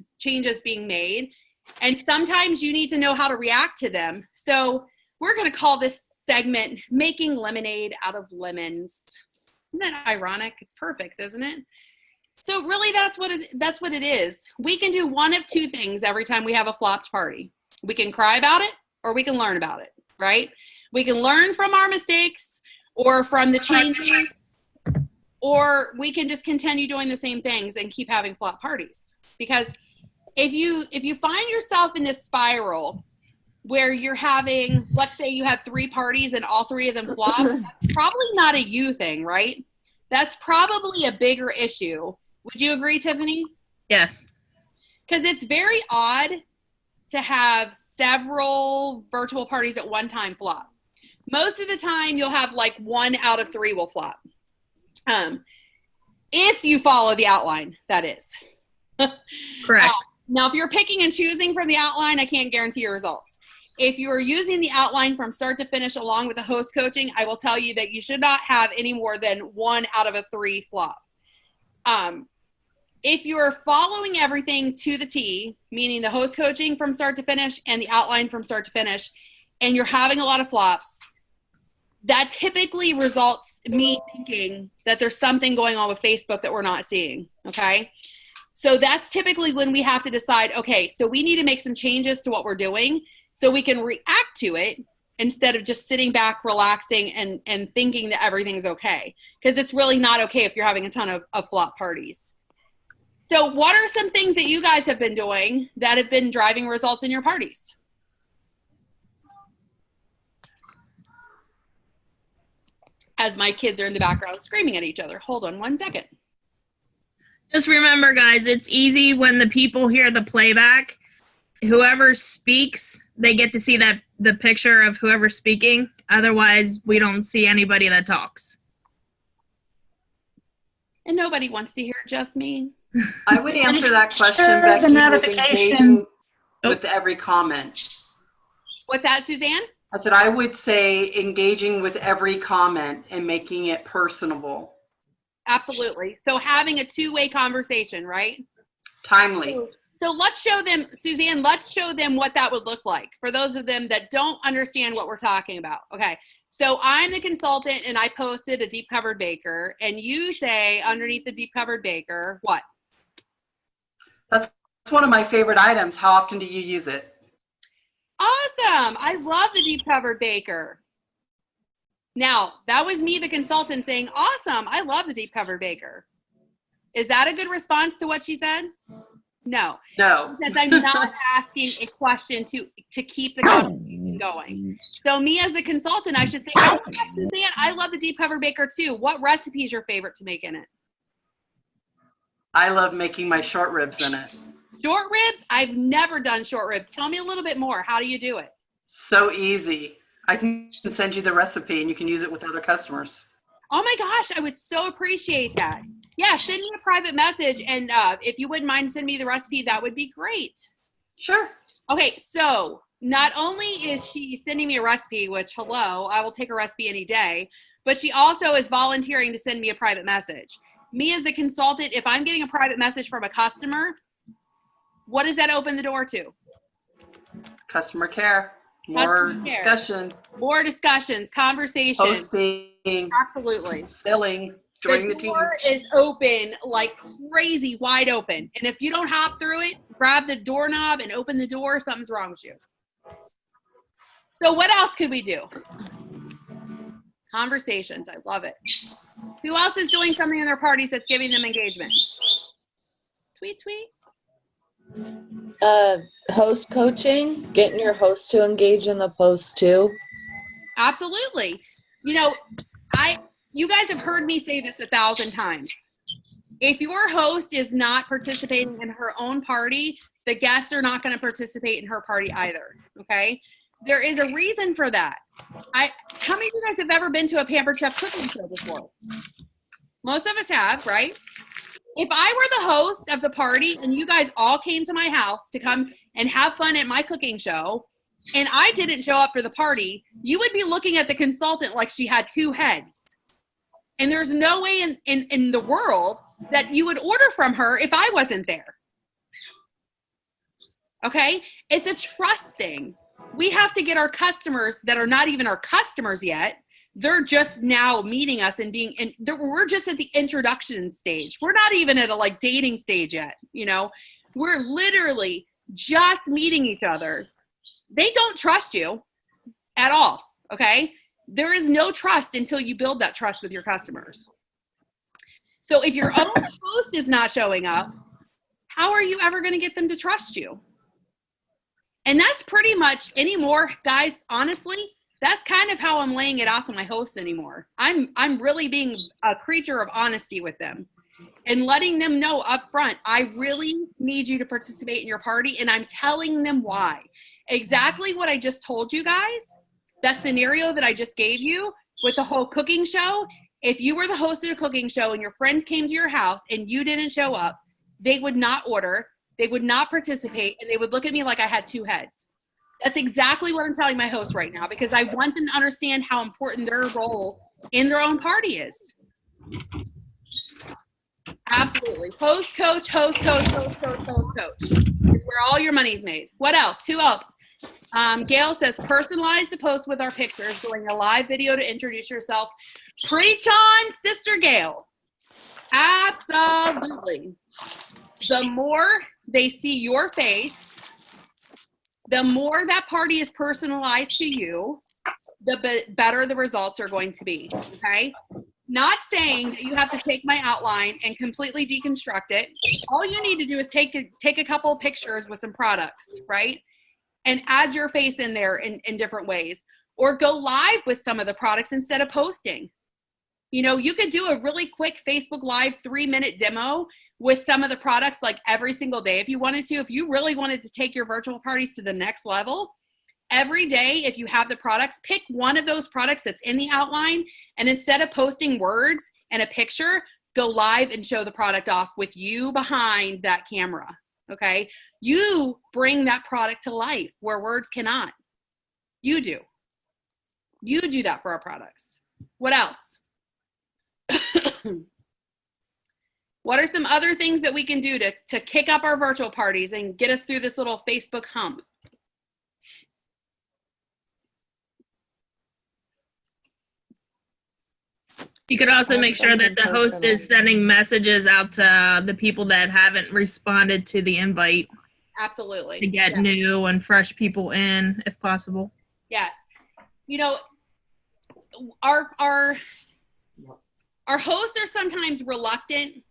being made. And sometimes you need to know how to react to them. So we're going to call this segment Making Lemonade Out of Lemons. Isn't that ironic? It's perfect, isn't it? So really that's what it is. We can do one of 2 things every time we have a flopped party. We can cry about it or we can learn about it, right? We can learn from our mistakes or from the changes, or we can just continue doing the same things and keep having flop parties. Because if you find yourself in this spiral where you're having, let's say you have 3 parties and all 3 of them flop, that's probably not a you thing, right? That's probably a bigger issue. Would you agree, Tiffany? Yes. Because it's very odd to have several virtual parties at one time flop. Most of the time, you'll have like 1 out of 3 will flop. If you follow the outline, that is. Correct. Now, if you're picking and choosing from the outline, I can't guarantee your results. If you are using the outline from start to finish along with the host coaching, I will tell you that you should not have any more than 1 out of a 3 flop. If you are following everything to the T, meaning the host coaching from start to finish and the outline from start to finish, and you're having a lot of flops, that typically results me thinking that there's something going on with Facebook that we're not seeing, okay? So that's typically when we have to decide, okay, so we need to make some changes to what we're doing so we can react to it instead of just sitting back, relaxing, and thinking that everything's okay. Because it's really not okay if you're having a ton of flop parties. So what are some things that you guys have been doing that have been driving results in your parties? As my kids are in the background screaming at each other. Hold on 1 second. Just remember, guys, it's easy when the people hear the playback whoever speaks, they get to see the picture of whoever's speaking. Otherwise, we don't see anybody that talks. And nobody wants to hear just me. I would answer that question, Sure, Becky, the with notification. engaging with every comment. What's that, Suzanne? I said I would say engaging with every comment and making it personable, Absolutely. So having a two-way conversation, right? timely. So let's show them, Suzanne, let's show them what that would look like for those of them that don't understand what we're talking about. Okay. So I'm the consultant and I posted a deep covered baker and you say underneath the deep covered baker, what? That's one of my favorite items. How often do you use it? Awesome. I love the deep covered baker. Now, that was me, the consultant, saying, awesome. I love the deep covered baker. Is that a good response to what she said? No. No. Because I'm not asking a question to keep the conversation going. So me as the consultant, I should say, oh, Suzanne, I love the deep covered baker too. What recipe is your favorite to make in it? I love making my short ribs in it. Short ribs? I've never done short ribs. Tell me a little bit more. How do you do it? So easy. I can send you the recipe and you can use it with other customers. Oh my gosh, I would so appreciate that. Yeah, send me a private message, and if you wouldn't mind sending me the recipe, that would be great. Sure. Okay, so not only is she sending me a recipe, which, hello, I will take a recipe any day, but she also is volunteering to send me a private message. Me as a consultant, if I'm getting a private message from a customer, what does that open the door to? Customer care. More Customer care. discussion. More discussions, conversations. Posting. Absolutely. Selling. Joining the team. door is open like crazy, wide open. And if you don't hop through it, grab the doorknob and open the door, something's wrong with you. So what else could we do? Conversations. I love it. Who else is doing something in their parties that's giving them engagement? Tweet, tweet. Host coaching, getting your host to engage in the post too. Absolutely. You know, you guys have heard me say this 1,000 times. If your host is not participating in her own party, the guests are not going to participate in her party either. Okay? There is a reason for that. How many of you guys have ever been to a Pampered Chef cooking show before? Most of us have, right? If I were the host of the party and you guys all came to my house to come and have fun at my cooking show, and I didn't show up for the party, you would be looking at the consultant like she had two heads. And there's no way in the world that you would order from her if I wasn't there. Okay? It's a trust thing. We have to get our customers that are not even our customers yet. They're just now meeting us and we're just at the introduction stage. We're not even at a dating stage yet. You know, we're literally just meeting each other. They don't trust you at all. Okay? There is no trust until you build that trust with your customers. So if your own host is not showing up, how are you ever going to get them to trust you? And that's pretty much anymore, guys, honestly, that's kind of how I'm laying it out to my hosts anymore. I'm really being a creature of honesty with them and letting them know up front, I really need you to participate in your party, and I'm telling them why. Exactly what I just told you guys. That scenario that I just gave you with the whole cooking show, if you were the host of a cooking show and your friends came to your house and you didn't show up, they would not order, they would not participate, and they would look at me like I had two heads. That's exactly what I'm telling my hosts right now, because I want them to understand how important their role in their own party is. Absolutely. Host, coach, host, coach, host, coach, host, coach. It's where all your money's made. What else? Who else? Gail says, personalize the post with our pictures, doing a live video to introduce yourself. Preach on, Sister Gail. Absolutely. The more they see your face, the more that party is personalized to you, the better the results are going to be, okay? Not saying that you have to take my outline and completely deconstruct it. All you need to do is take a couple of pictures with some products, right? And add your face in there in different ways. Or go live with some of the products instead of posting. You know, you could do a really quick Facebook Live 3-minute demo with some of the products like every single day if you wanted to. If you really wanted to take your virtual parties to the next level, every day, if you have the products, pick one of those products that's in the outline, and instead of posting words and a picture, go live and show the product off with you behind that camera, okay? You bring that product to life where words cannot. You do. You do that for our products. What else? What are some other things that we can do to kick up our virtual parties and get us through this little Facebook hump? You could also make sure that the host is sending messages out to the people that haven't responded to the invite. Absolutely. To get new and fresh people in, if possible. Yes. You know, our hosts are sometimes reluctant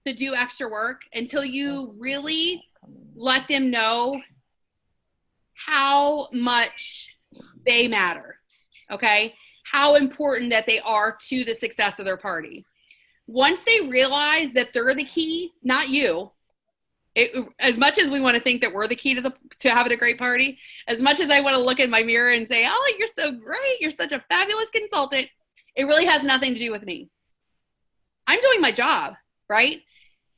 to do extra work until you really let them know how much they matter, okay? How important that they are to the success of their party. Once they realize that they're the key, not you, as much as we want to think that we're the key to having a great party, as much as I want to look in my mirror and say, oh, you're so great, you're such a fabulous consultant, it really has nothing to do with me. I'm doing my job, right?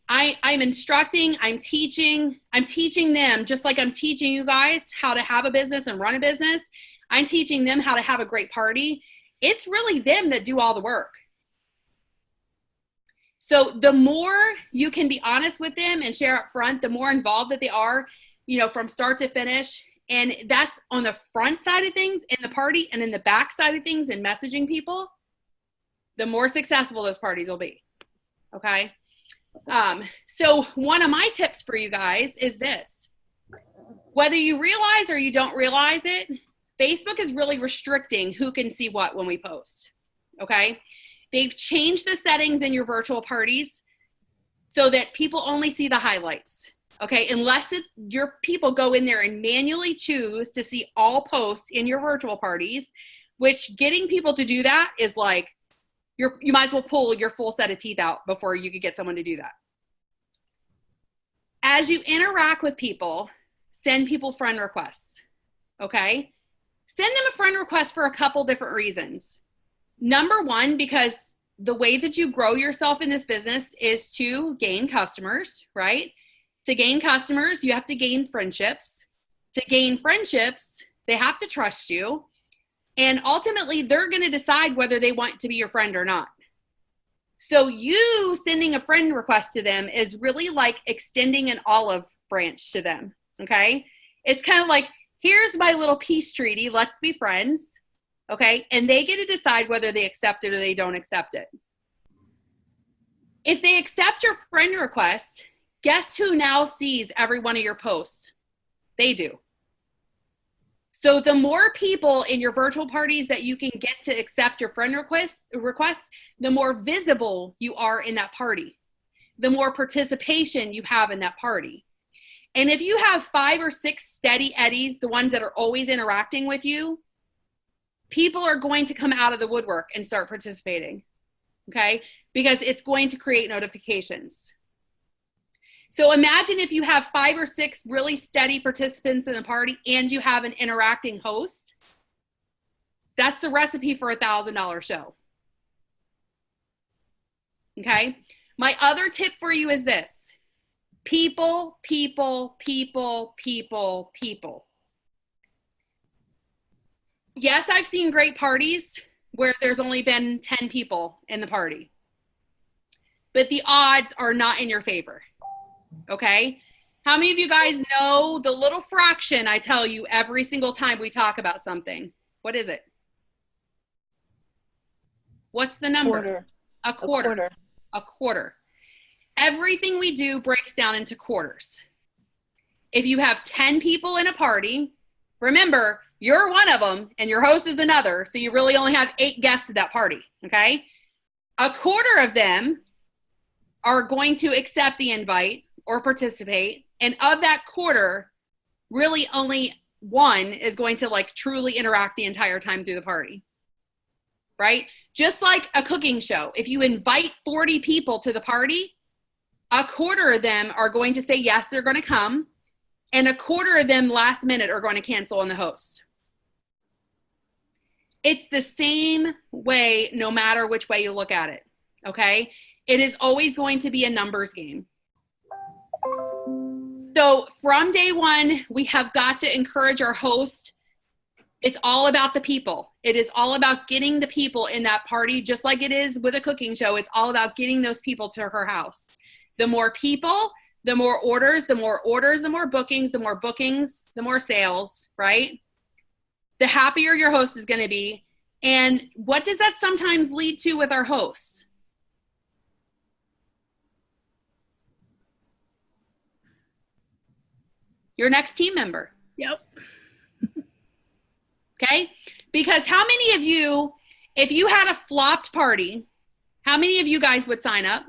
I'm instructing, I'm teaching them just like I'm teaching you guys how to have a business and run a business. I'm teaching them how to have a great party. It's really them that do all the work. So the more you can be honest with them and share up front, the more involved that they are, you know, from start to finish. And that's on the front side of things in the party, and in the back side of things in messaging people, the more successful those parties will be. Okay. So one of my tips for you guys is this: whether you realize or you don't realize it, Facebook is really restricting who can see what when we post. Okay. They've changed the settings in your virtual parties so that people only see the highlights. Okay. Unless your people go in there and manually choose to see all posts in your virtual parties, which getting people to do that is like, you might as well pull your full set of teeth out before you could get someone to do that. As you interact with people, send people friend requests, okay? Send them a friend request for a couple different reasons. Number one, because the way that you grow yourself in this business is to gain customers, right? To gain customers, you have to gain friendships. To gain friendships, they have to trust you. And ultimately, they're going to decide whether they want to be your friend or not. So you sending a friend request to them is really like extending an olive branch to them, okay? It's kind of like, here's my little peace treaty, let's be friends, okay? And they get to decide whether they accept it or they don't accept it. If they accept your friend request, guess who now sees every one of your posts? They do. So the more people in your virtual parties that you can get to accept your friend requests, the more visible you are in that party, the more participation you have in that party. And if you have 5 or 6 steady eddies, the ones that are always interacting with you, people are going to come out of the woodwork and start participating, okay? Because it's going to create notifications. So imagine if you have 5 or 6 really steady participants in the party and you have an interacting host. That's the recipe for a $1,000 show. Okay? My other tip for you is this: people, people, people, people, people. Yes, I've seen great parties where there's only been 10 people in the party, but the odds are not in your favor. Okay? How many of you guys know the little fraction I tell you every single time we talk about something? What is it? What's the number? A quarter. A quarter. Everything we do breaks down into quarters. If you have 10 people in a party, remember, you're one of them and your host is another, so you really only have 8 guests at that party, okay? A quarter of them are going to accept the invite or participate, and of that quarter, really only 1 is going to like truly interact the entire time through the party, right? Just like a cooking show, if you invite 40 people to the party, a quarter of them are going to say yes, they're going to come, and a quarter of them last minute are going to cancel on the host. It's the same way no matter which way you look at it, okay? It is always going to be a numbers game. So from day one, we have got to encourage our host. It's all about the people. It is all about getting the people in that party, just like it is with a cooking show. It's all about getting those people to her house. The more people, the more orders, the more bookings, the more sales, right? The happier your host is going to be. And what does that sometimes lead to with our hosts? Your next team member. Yep. Okay? Because how many of you, if you had a flopped party, how many of you guys would sign up?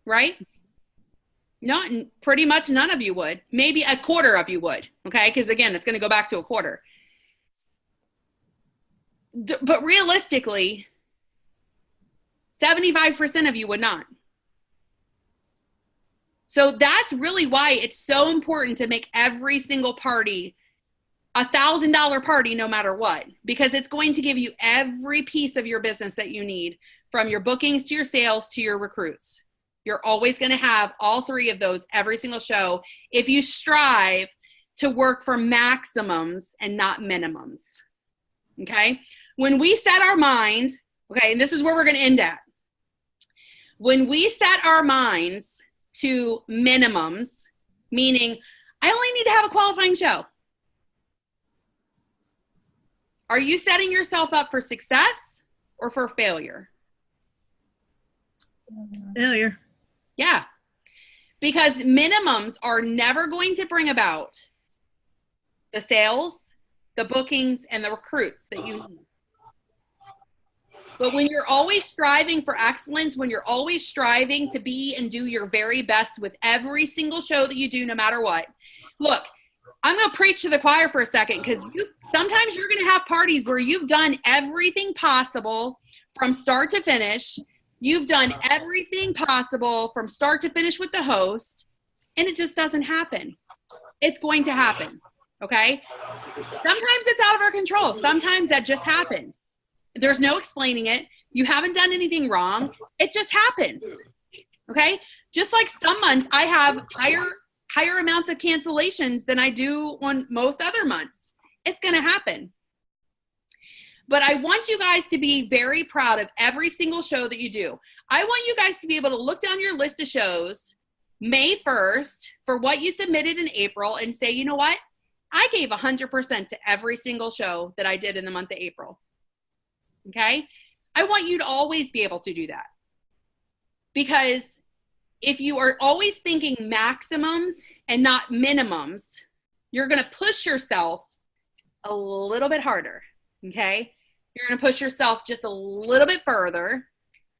Right? Not pretty much none of you would. Maybe a quarter of you would. Okay? Because again, it's going to go back to a quarter. But realistically, 75% of you would not. So that's really why it's so important to make every single party a $1,000 party no matter what, because it's going to give you every piece of your business that you need, from your bookings to your sales to your recruits. You're always going to have all three of those every single show if you strive to work for maximums and not minimums. Okay? When we set our mind, okay, and this is where we're going to end at. When we set our minds to minimums, meaning I only need to have a qualifying show. Are you setting yourself up for success or for failure? Failure. Yeah. Because minimums are never going to bring about the sales, the bookings, and the recruits that you need. But when you're always striving for excellence, when you're always striving to be and do your very best with every single show that you do, no matter what. Look, I'm going to preach to the choir for a second, because sometimes you're going to have parties where you've done everything possible from start to finish. You've done everything possible from start to finish with the host, and it just doesn't happen. It's going to happen, okay? Sometimes it's out of our control. Sometimes that just happens. There's no explaining it. You haven't done anything wrong. It just happens, okay? Just like some months, I have higher amounts of cancellations than I do on most other months. It's going to happen. But I want you guys to be very proud of every single show that you do. I want you guys to be able to look down your list of shows May 1st for what you submitted in April and say, you know what? I gave 100% to every single show that I did in the month of April. Okay? I want you to always be able to do that. Because if you are always thinking maximums and not minimums, you're going to push yourself a little bit harder. Okay? You're going to push yourself just a little bit further,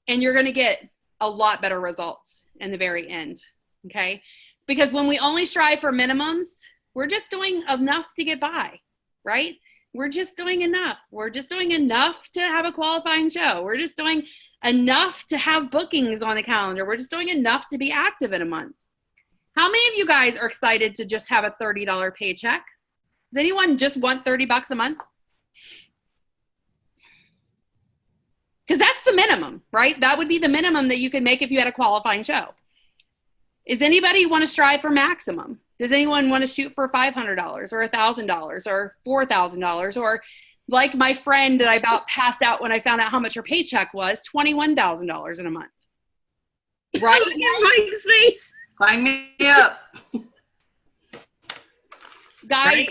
and you're going to get a lot better results in the very end. Okay? Because when we only strive for minimums, we're just doing enough to get by, right? We're just doing enough. We're just doing enough to have a qualifying show. We're just doing enough to have bookings on the calendar. We're just doing enough to be active in a month. How many of you guys are excited to just have a $30 paycheck? Does anyone just want $30 a month? Because that's the minimum, right? That would be the minimum that you could make if you had a qualifying show. Does anybody want to strive for maximum? Does anyone want to shoot for $500 or $1,000 or $4,000, or like my friend that I about passed out when I found out how much her paycheck was, $21,000 in a month? Right? Mike's face. Sign me up. Guys,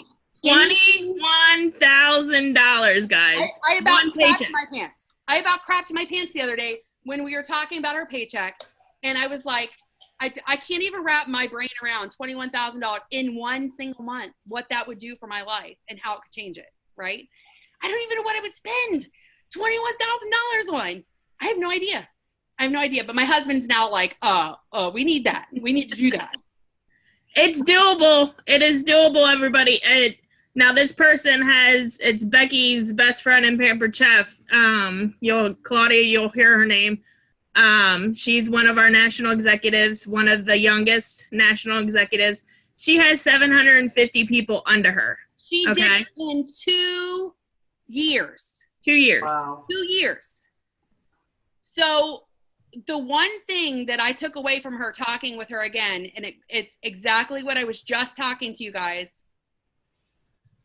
$21,000, guys. I about One crapped paycheck. my pants. I about crapped my pants the other day when we were talking about her paycheck, and I was like, I can't even wrap my brain around $21,000 in one single month, what that would do for my life and how it could change it, right? I don't even know what I would spend $21,000 on. I have no idea. But my husband's now like, we need that. We need to do that. It's doable. It is doable, everybody. Now this person it's Becky's best friend and pampered chef. Claudia, you'll hear her name. She's one of our national executives, one of the youngest national executives. She has 750 people under her. She did it in 2 years. 2 years. Wow. 2 years. So the one thing that I took away from her talking with her again, and it's exactly what I was just talking to you guys.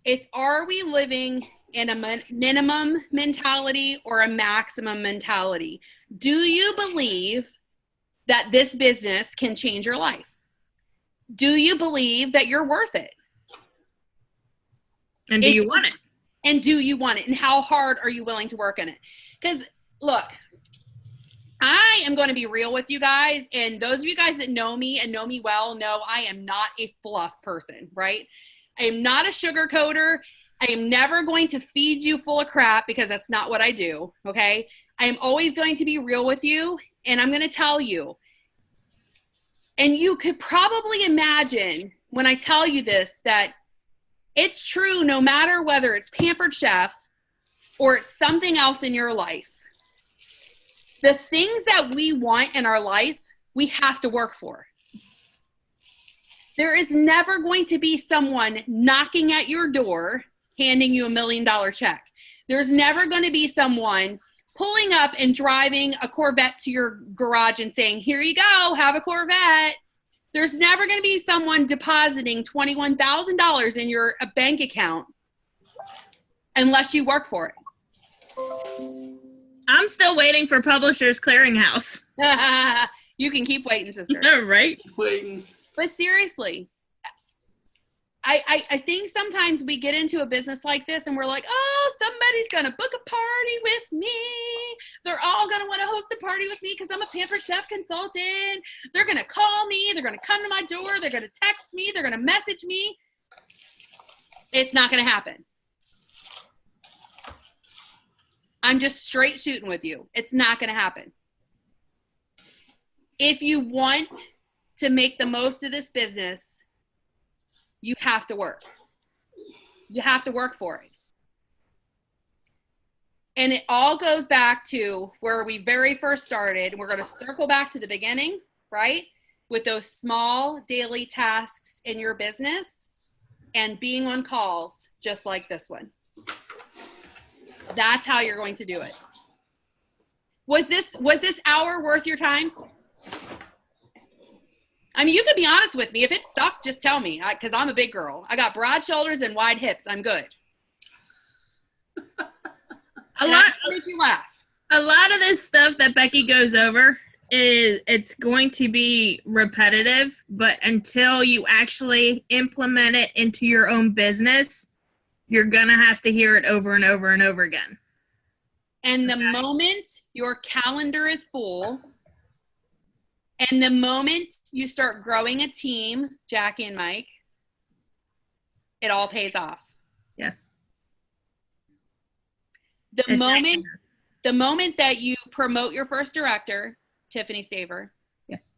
It's, are we living in a minimum mentality or a maximum mentality? Do you believe that this business can change your life? Do you believe that you're worth it? And do you want it? And do you want it? And how hard are you willing to work on it? Because look, I am going to be real with you guys. And those of you guys that know me and know me well know I am not a fluff person, right? I am not a sugar coater. I am never going to feed you full of crap because that's not what I do, okay? I am always going to be real with you, and I'm going to tell you. And you could probably imagine when I tell you this that it's true no matter whether it's Pampered Chef or it's something else in your life. The things that we want in our life, we have to work for. There is never going to be someone knocking at your door handing you $1 million check. There's never going to be someone pulling up and driving a Corvette to your garage and saying, here you go, have a Corvette. There's never going to be someone depositing $21,000 in your bank account unless you work for it. I'm still waiting for Publishers Clearinghouse. You can keep waiting, sister. Right? Waiting. But seriously, I think sometimes we get into a business like this and we're like, oh, somebody's going to book a party with me. They're all going to want to host a party with me because I'm a Pampered Chef consultant. They're going to call me. They're going to come to my door. They're going to text me. They're going to message me. It's not going to happen. I'm just straight shooting with you. It's not going to happen. If you want to make the most of this business, you have to work. You have to work for it. And it all goes back to where we very first started. We're going to circle back to the beginning, right? With those small daily tasks in your business and being on calls just like this one. That's how you're going to do it. Was this hour worth your time? I mean, you could be honest with me. If it sucked, just tell me, because I'm a big girl. I got broad shoulders and wide hips. I'm good. Make you laugh. A lot of this stuff that Becky goes over it's going to be repetitive, but until you actually implement it into your own business, you're going to have to hear it over and over and over again. And the moment your calendar is full, and the moment you start growing a team, Jackie and Mike, it all pays off. Yes. The moment that you promote your first director, Tiffany Staver. Yes.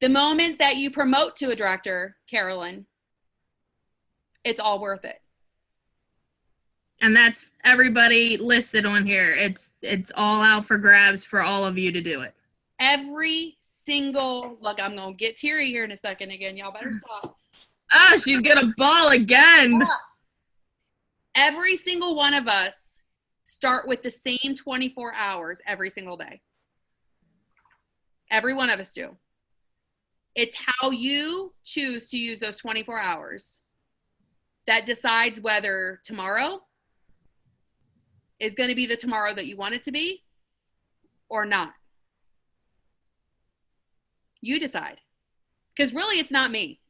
The moment that you promote to a director, Carolyn, it's all worth it. And that's everybody listed on here. It's all out for grabs for all of you to do it. Every single, look, I'm going to get teary here in a second again. Y'all better stop. Oh, she's going to bawl again. Every single one of us start with the same 24 hours every single day. Every one of us do. It's how you choose to use those 24 hours that decides whether tomorrow is going to be the tomorrow that you want it to be or not. You decide. Because really, it's not me.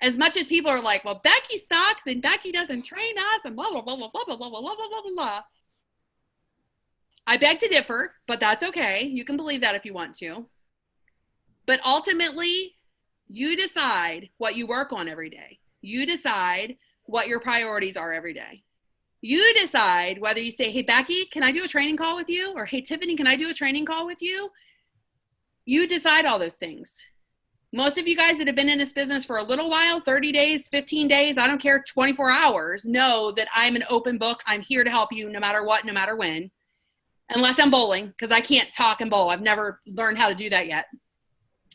As much as people are like, well, Becky sucks and Becky doesn't train us and blah, blah, blah, blah, blah, blah, blah, blah, blah, blah, blah, blah. I beg to differ, but that's okay. You can believe that if you want to. But ultimately, you decide what you work on every day. You decide what your priorities are every day. You decide whether you say, hey, Becky, can I do a training call with you? Or hey, Tiffany, can I do a training call with you? You decide all those things. Most of you guys that have been in this business for a little while, 30 days, 15 days, I don't care, 24 hours, know that I'm an open book. I'm here to help you no matter what, no matter when. Unless I'm bowling, because I can't talk and bowl. I've never learned how to do that yet.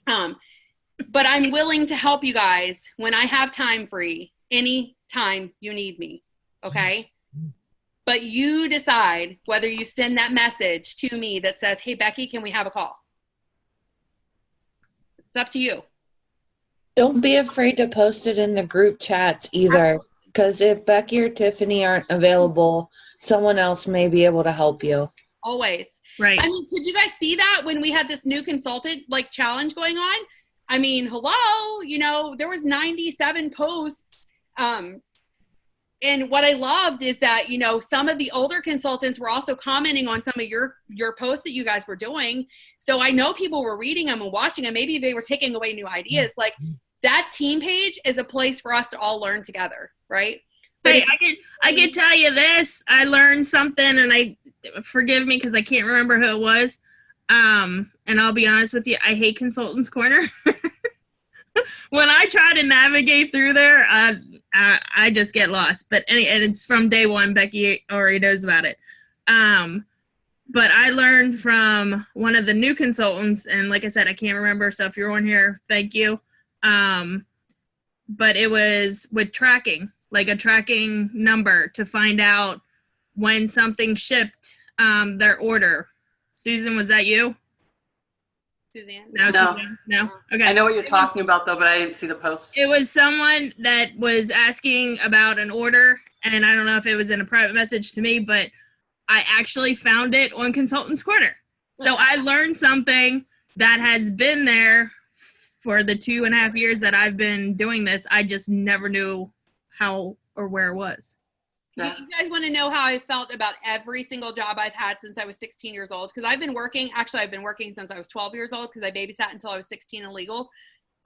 But I'm willing to help you guys when I have time free, any time you need me, okay? But you decide whether you send that message to me that says, hey, Becky, can we have a call? It's up to you. Don't be afraid to post it in the group chats either, because if Becky or Tiffany aren't available, someone else may be able to help you. Always. Right. I mean, could you guys see that when we had this new consultant like challenge going on? I mean, hello, you know, there was 97 posts. And what I loved is that, you know, some of the older consultants were also commenting on some of your posts that you guys were doing. So I know people were reading them and watching them. Maybe they were taking away new ideas. Like that team page is a place for us to all learn together, right? But Hey, I can tell you this. I learned something, and forgive me because I can't remember who it was. And I'll be honest with you, I hate Consultants Corner. When I try to navigate through there, I just get lost. But and it's from day one. Becky already knows about it. But I learned from one of the new consultants, and like I said, I can't remember. So if you're on here, thank you. But it was with tracking, like a tracking number to find out when something shipped their order. Susan, was that you? Suzanne? No. Suzanne? No? Okay. I know what you're talking about, though, but I didn't see the post. It was someone that was asking about an order, and I don't know if it was in a private message to me, but I actually found it on Consultants Corner. So I learned something that has been there for the 2.5 years that I've been doing this. I just never knew how or where it was. Yeah. You guys want to know how I felt about every single job I've had since I was 16 years old? Because I've been working since I was 12 years old because I babysat until I was 16 and legal.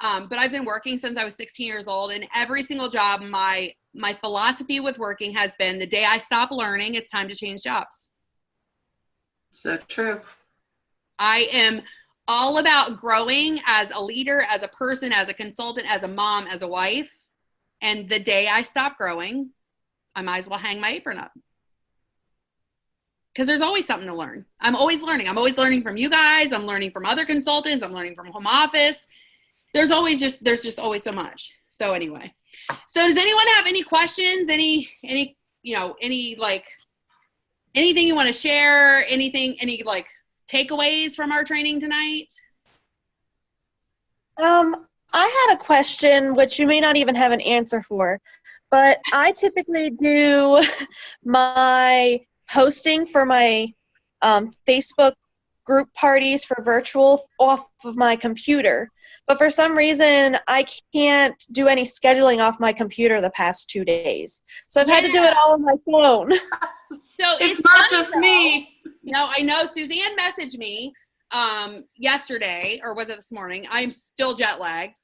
But I've been working since I was 16 years old, and every single job, my philosophy with working has been the day I stop learning, it's time to change jobs. So true. I am all about growing as a leader, as a person, as a consultant, as a mom, as a wife. And the day I stop growing, I might as well hang my apron up. Because there's always something to learn. I'm always learning. I'm always learning from you guys. I'm learning from other consultants. I'm learning from home office. There's just always so much. So anyway, so does anyone have any questions? Any like anything you want to share? Any like takeaways from our training tonight? I had a question which you may not even have an answer for, but I typically do my posting for my Facebook group parties for virtual off of my computer. But for some reason, I can't do any scheduling off my computer the past 2 days. So I've had to do it all on my phone. So it's not just me. No, I know. Suzanne messaged me yesterday, or was it this morning? I'm still jet lagged.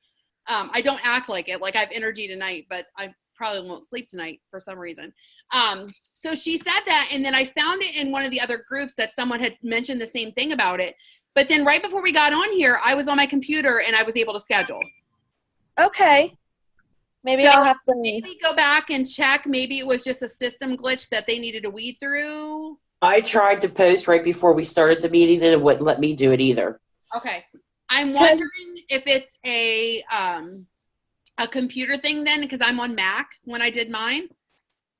I don't act like it. Like I have energy tonight, but I probably won't sleep tonight for some reason. So she said that, and then I found it in one of the other groups that someone had mentioned the same thing about it. But then right before we got on here, I was on my computer and I was able to schedule. Okay. Maybe So I'll have to maybe go back and check. Maybe it was just a system glitch that they needed to weed through. I tried to post right before we started the meeting and it wouldn't let me do it either. Okay. I'm wondering if it's a computer thing then, because I'm on Mac when I did mine.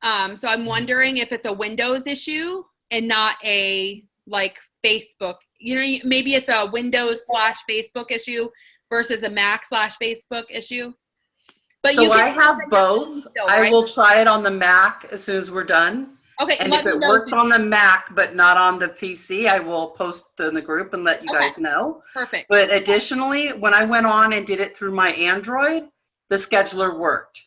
So I'm wondering if it's a Windows issue and not a like Facebook. You know, maybe it's a Windows/Facebook issue versus a Mac/Facebook issue. But So I have both. Still, I right? will try it on the Mac as soon as we're done. Okay. And if it works on the Mac but not on the PC, I will post in the group and let you guys know. Perfect. But additionally, when I went on and did it through my Android, the scheduler worked.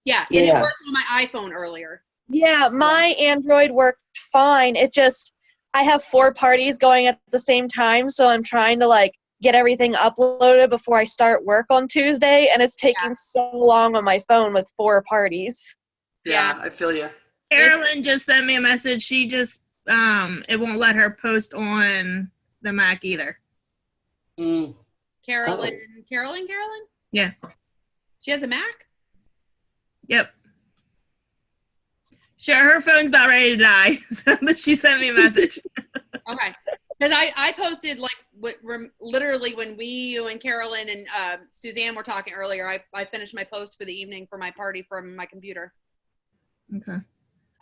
Yeah, and it worked on my iPhone earlier. Yeah, my Android worked fine. It just, I have 4 parties going at the same time, so I'm trying to like get everything uploaded before I start work on Tuesday, and it's taking so long on my phone with 4 parties. Yeah, I feel you. Carolyn just sent me a message. She just, it won't let her post on the Mac either. Mm. Carolyn. Oh. Carolyn? Yeah. She has a Mac? Yep. Sure, her phone's about ready to die, so she sent me a message. Okay. Because I posted, like, literally when you and Carolyn and Suzanne were talking earlier, I finished my post for the evening for my party from my computer. Okay.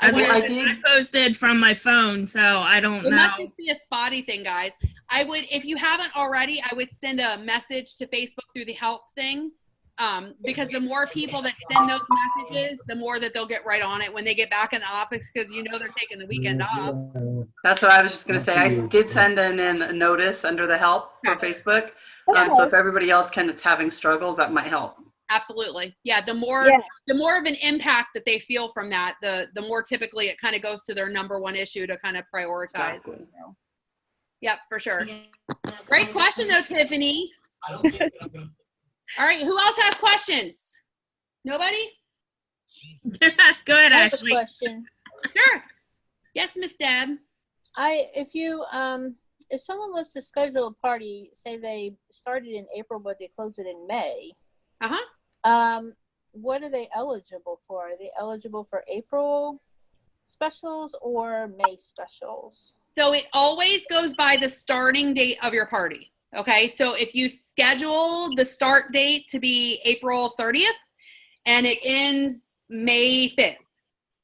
I I posted from my phone, so I don't know. It must just be a spotty thing, guys. I would, if you haven't already, I would send a message to Facebook through the help thing. Because the more people that send those messages, the more that they'll get right on it when they get back in the office, because they're taking the weekend off. That's what I was just going to say. I did send in a notice under the help for Facebook. So if everybody else is having struggles, that might help. Absolutely. Yeah. The more of an impact that they feel from that, the more typically it kind of goes to their number one issue to kind of prioritize. Exactly. So, yep, for sure. Great question though, Tiffany. All right. Who else has questions? Nobody? Go ahead, I have Ashley. a question. Sure. Yes, Miss Deb. If someone was to schedule a party, say they started in April but they close it in May. What are they eligible for? Are they eligible for April specials or May specials? So it always goes by the starting date of your party. Okay, so if you schedule the start date to be April 30th and it ends May 5th,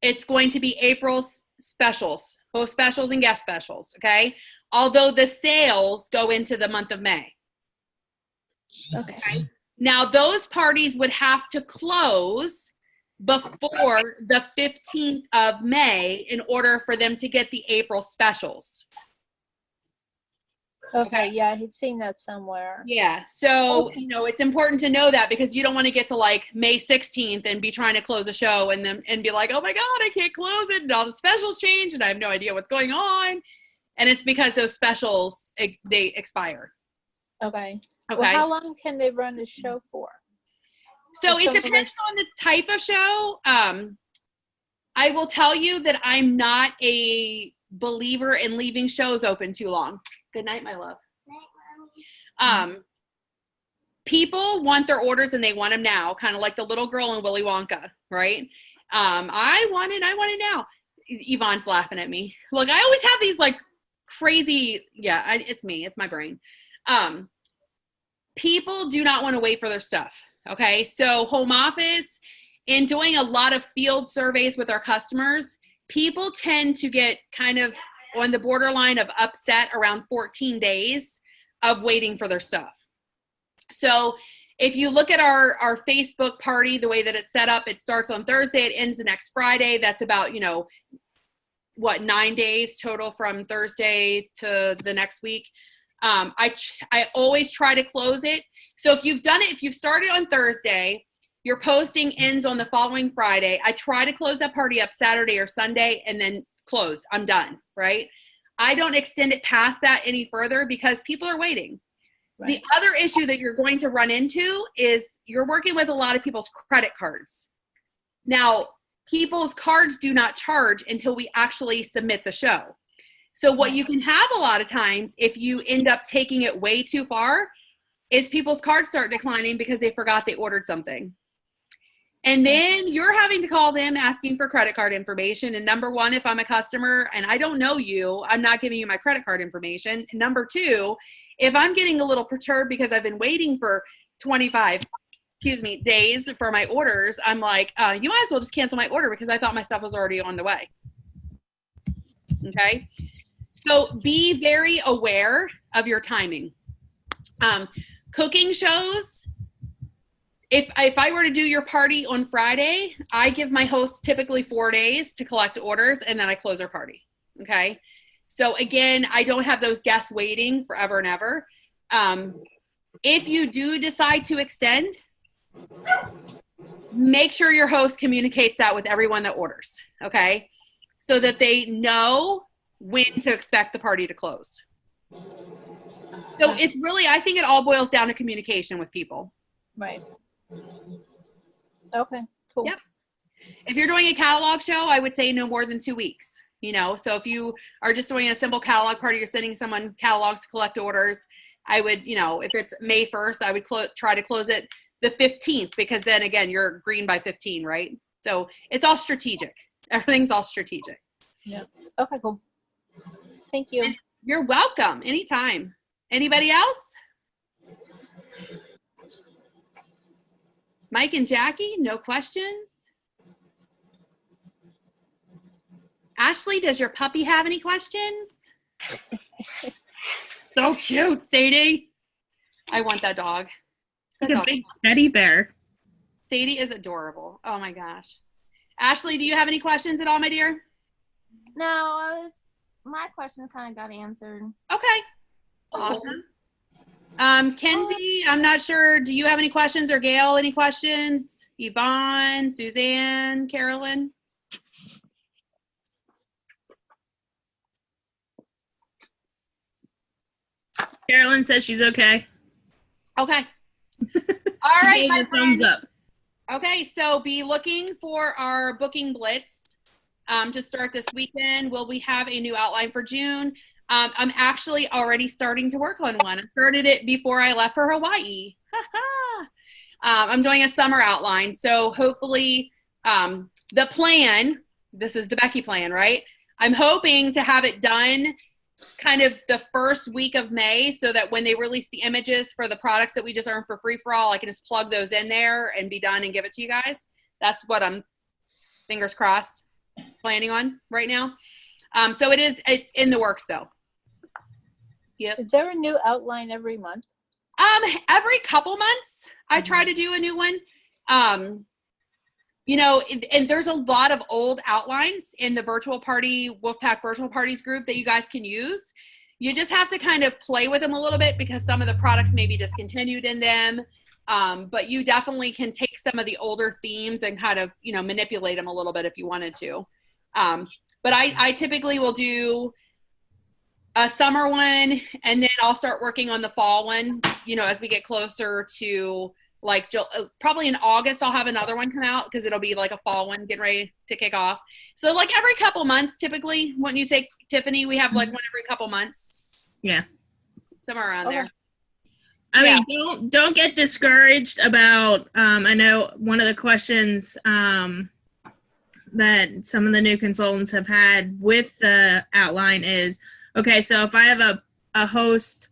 it's going to be April specials, host specials and guest specials, okay? Although the sales go into the month of May. Okay. Now, those parties would have to close before the 15th of May in order for them to get the April specials. Okay, yeah, I had seen that somewhere. Yeah, so, it's important to know that because you don't want to get to like May 16th and be trying to close a show and be like, oh my God, I can't close it and all the specials change and I have no idea what's going on. And it's because those specials, they expire. Okay. Okay. Well, how long can they run the show for? So it depends on the type of show. I will tell you that I'm not a believer in leaving shows open too long. Good night, my love. People want their orders and they want them now, kind of like the little girl in Willy Wonka, right? I want it now. Yvonne's laughing at me. Look, I always have these like crazy, it's me, it's my brain. People do not want to wait for their stuff. Okay. So home office, in doing a lot of field surveys with our customers, people tend to get kind of on the borderline of upset around 14 days of waiting for their stuff. So if you look at our Facebook party, the way that it's set up, it starts on Thursday, it ends the next Friday. That's about, 9 days total from Thursday to the next week. I always try to close it. So if you've started on Thursday, your posting ends on the following Friday. I try to close that party up Saturday or Sunday and then close. I'm done, right? I don't extend it past that any further because people are waiting. Right. The other issue that you're going to run into is you're working with a lot of people's credit cards. Now, people's cards do not charge until we actually submit the show. So what you can have a lot of times, if you end up taking it way too far, is people's cards start declining because they forgot they ordered something. And then you're having to call them asking for credit card information. And number one, if I'm a customer and I don't know you, I'm not giving you my credit card information. And number two, if I'm getting a little perturbed because I've been waiting for 25 days for my orders, I'm like, you might as well just cancel my order because I thought my stuff was already on the way. Okay. So be very aware of your timing. Cooking shows, if I were to do your party on Friday, I give my hosts typically 4 days to collect orders and then I close their party. Okay. So again, I don't have those guests waiting forever and ever. If you do decide to extend, make sure your host communicates that with everyone that orders. Okay. So that they know when to expect the party to close. So it's really, I think it all boils down to communication with people. Right. Okay, cool. Yep. If you're doing a catalog show, I would say no more than 2 weeks. So if you are just doing a simple catalog party, you're sending someone catalogs to collect orders, I would, if it's May 1st, I would try to close it the 15th, because then again, you're green by 15, right? So it's all strategic. Everything's all strategic. Yeah. Okay, cool. Thank you. And you're welcome. Anytime. Anybody else? Mike and Jackie, no questions? Ashley, does your puppy have any questions? So cute, Sadie. I want that dog. Like a big teddy bear. Sadie is adorable. Oh my gosh. Ashley, do you have any questions at all, my dear? No, my question kind of got answered. Okay. Awesome. Kenzie, I'm not sure. Do you have any questions, or Gail, any questions? Yvonne, Suzanne, Carolyn? Carolyn says she's okay. Okay. All right. She gave a thumbs up. Okay, so be looking for our booking blitz to start this weekend. Will we have a new outline for June? I'm actually already starting to work on one. I started it before I left for Hawaii. I'm doing a summer outline. So hopefully the plan, this is the Becky plan, right? I'm hoping to have it done kind of the first week of May, so that when they release the images for the products that we just earned for free for all, I can just plug those in there and be done and give it to you guys. That's what I'm, fingers crossed, planning on right now. So it's in the works though. Yep. Is there a new outline every month? Every couple months I try to do a new one. And there's a lot of old outlines in the virtual party, Wolfpack virtual parties group that you guys can use. You just have to kind of play with them a little bit, because some of the products may be discontinued in them. But you definitely can take some of the older themes and kind of, manipulate them a little bit if you wanted to. But I typically will do a summer one, and then I'll start working on the fall one, as we get closer to probably in August, I'll have another one come out, because it'll be like a fall one getting ready to kick off. So like every couple months, typically, wouldn't you say, Tiffany? We have like one every couple months. Yeah. Somewhere around there. I mean, don't get discouraged about, I know one of the questions that some of the new consultants have had with the outline is, okay, so if I have a host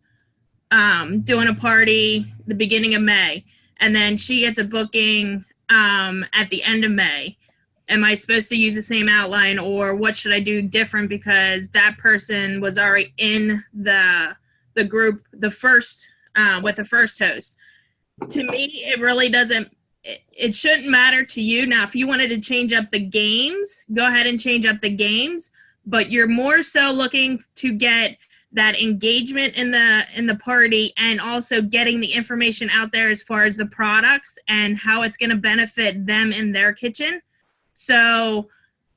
doing a party the beginning of May, and then she gets a booking at the end of May, am I supposed to use the same outline, or what should I do different because that person was already in the group with the first host? To me, it really doesn't, it shouldn't matter to you. Now, if you wanted to change up the games, go ahead and change up the games, but you're more so looking to get that engagement in the party, and also getting the information out there as far as the products and how it's going to benefit them in their kitchen. So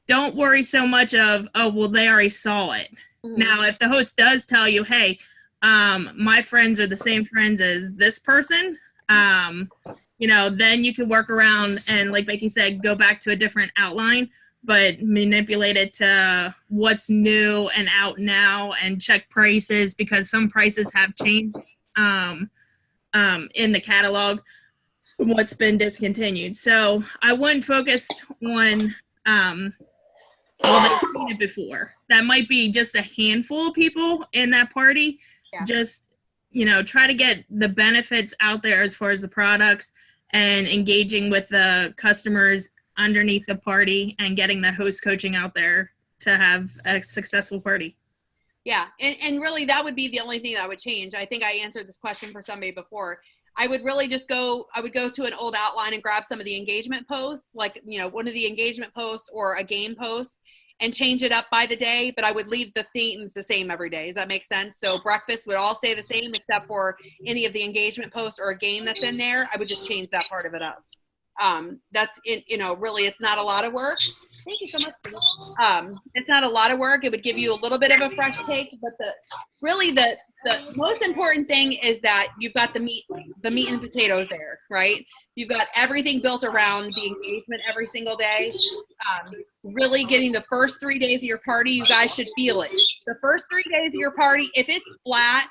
don't worry so much of, oh, well, they already saw it. Mm-hmm. Now, if the host does tell you, hey, my friends are the same friends as this person, then you can work around and, like Becky said, go back to a different outline, but manipulate it to what's new and out now, and check prices, because some prices have changed in the catalog, what's been discontinued. So I wouldn't focus on, they've seen it before. That might be just a handful of people in that party. Yeah. Just, try to get the benefits out there as far as the products, and engaging with the customers underneath the party, and getting that host coaching out there to have a successful party. Yeah, and really that would be the only thing that I would change. I think I answered this question for somebody before. I would really just go to an old outline and grab some of the engagement posts, like, one of the engagement posts or a game post, and change it up by the day, but I would leave the themes the same every day. Does that make sense? So breakfast would all stay the same, except for any of the engagement posts or a game that's in there. I would just change that part of it up. That's really, it's not a lot of work. Thank you so much. It's not a lot of work. It would give you a little bit of a fresh take, but the most important thing is that you've got the meat and potatoes there, right? You've got everything built around the engagement every single day. Really getting the first 3 days of your party, you guys should feel it. The first 3 days of your party, if it's flat,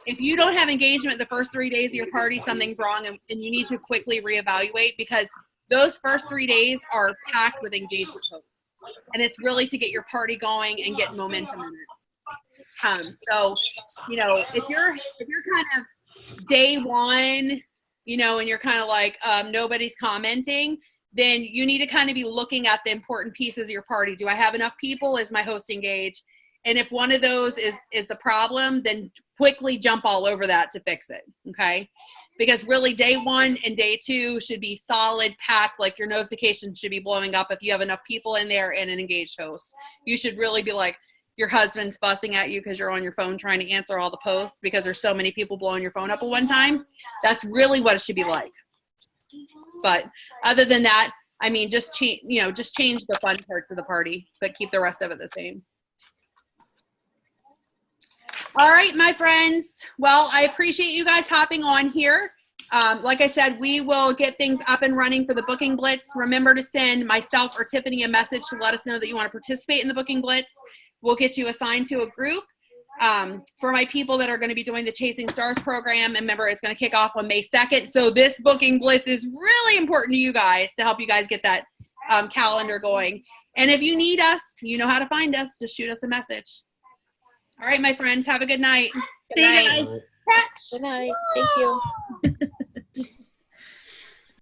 if you don't have engagement the first 3 days of your party, something's wrong, and you need to quickly reevaluate, because those first 3 days are packed with engagement posts. And it's really to get your party going and get momentum in it. So, you know, if you're kind of day one, you know, and you're kind of like, nobody's commenting, then you need to kind of be looking at the important pieces of your party. Do I have enough people? Is my host engaged? And if one of those is the problem, then quickly jump all over that to fix it, okay? Because really day one and day two should be solid, packed, like your notifications should be blowing up if you have enough people in there and an engaged host. You should really be like, your husband's fussing at you because you're on your phone trying to answer all the posts because there's so many people blowing your phone up at one time. That's really what it should be like. But other than that, I mean, just change the fun parts of the party, but keep the rest of it the same. All right, my friends. Well, I appreciate you guys hopping on here. Like I said, we will get things up and running for the Booking Blitz. Remember to send myself or Tiffany a message to let us know that you want to participate in the Booking Blitz. We'll get you assigned to a group. For my people that are going to be doing the Chasing Stars program, and remember, it's going to kick off on May 2nd. So this Booking Blitz is really important to you guys to help you guys get that calendar going. And if you need us, you know how to find us. Just shoot us a message. All right, my friends, have a good night. Good night. Good night. Thank you.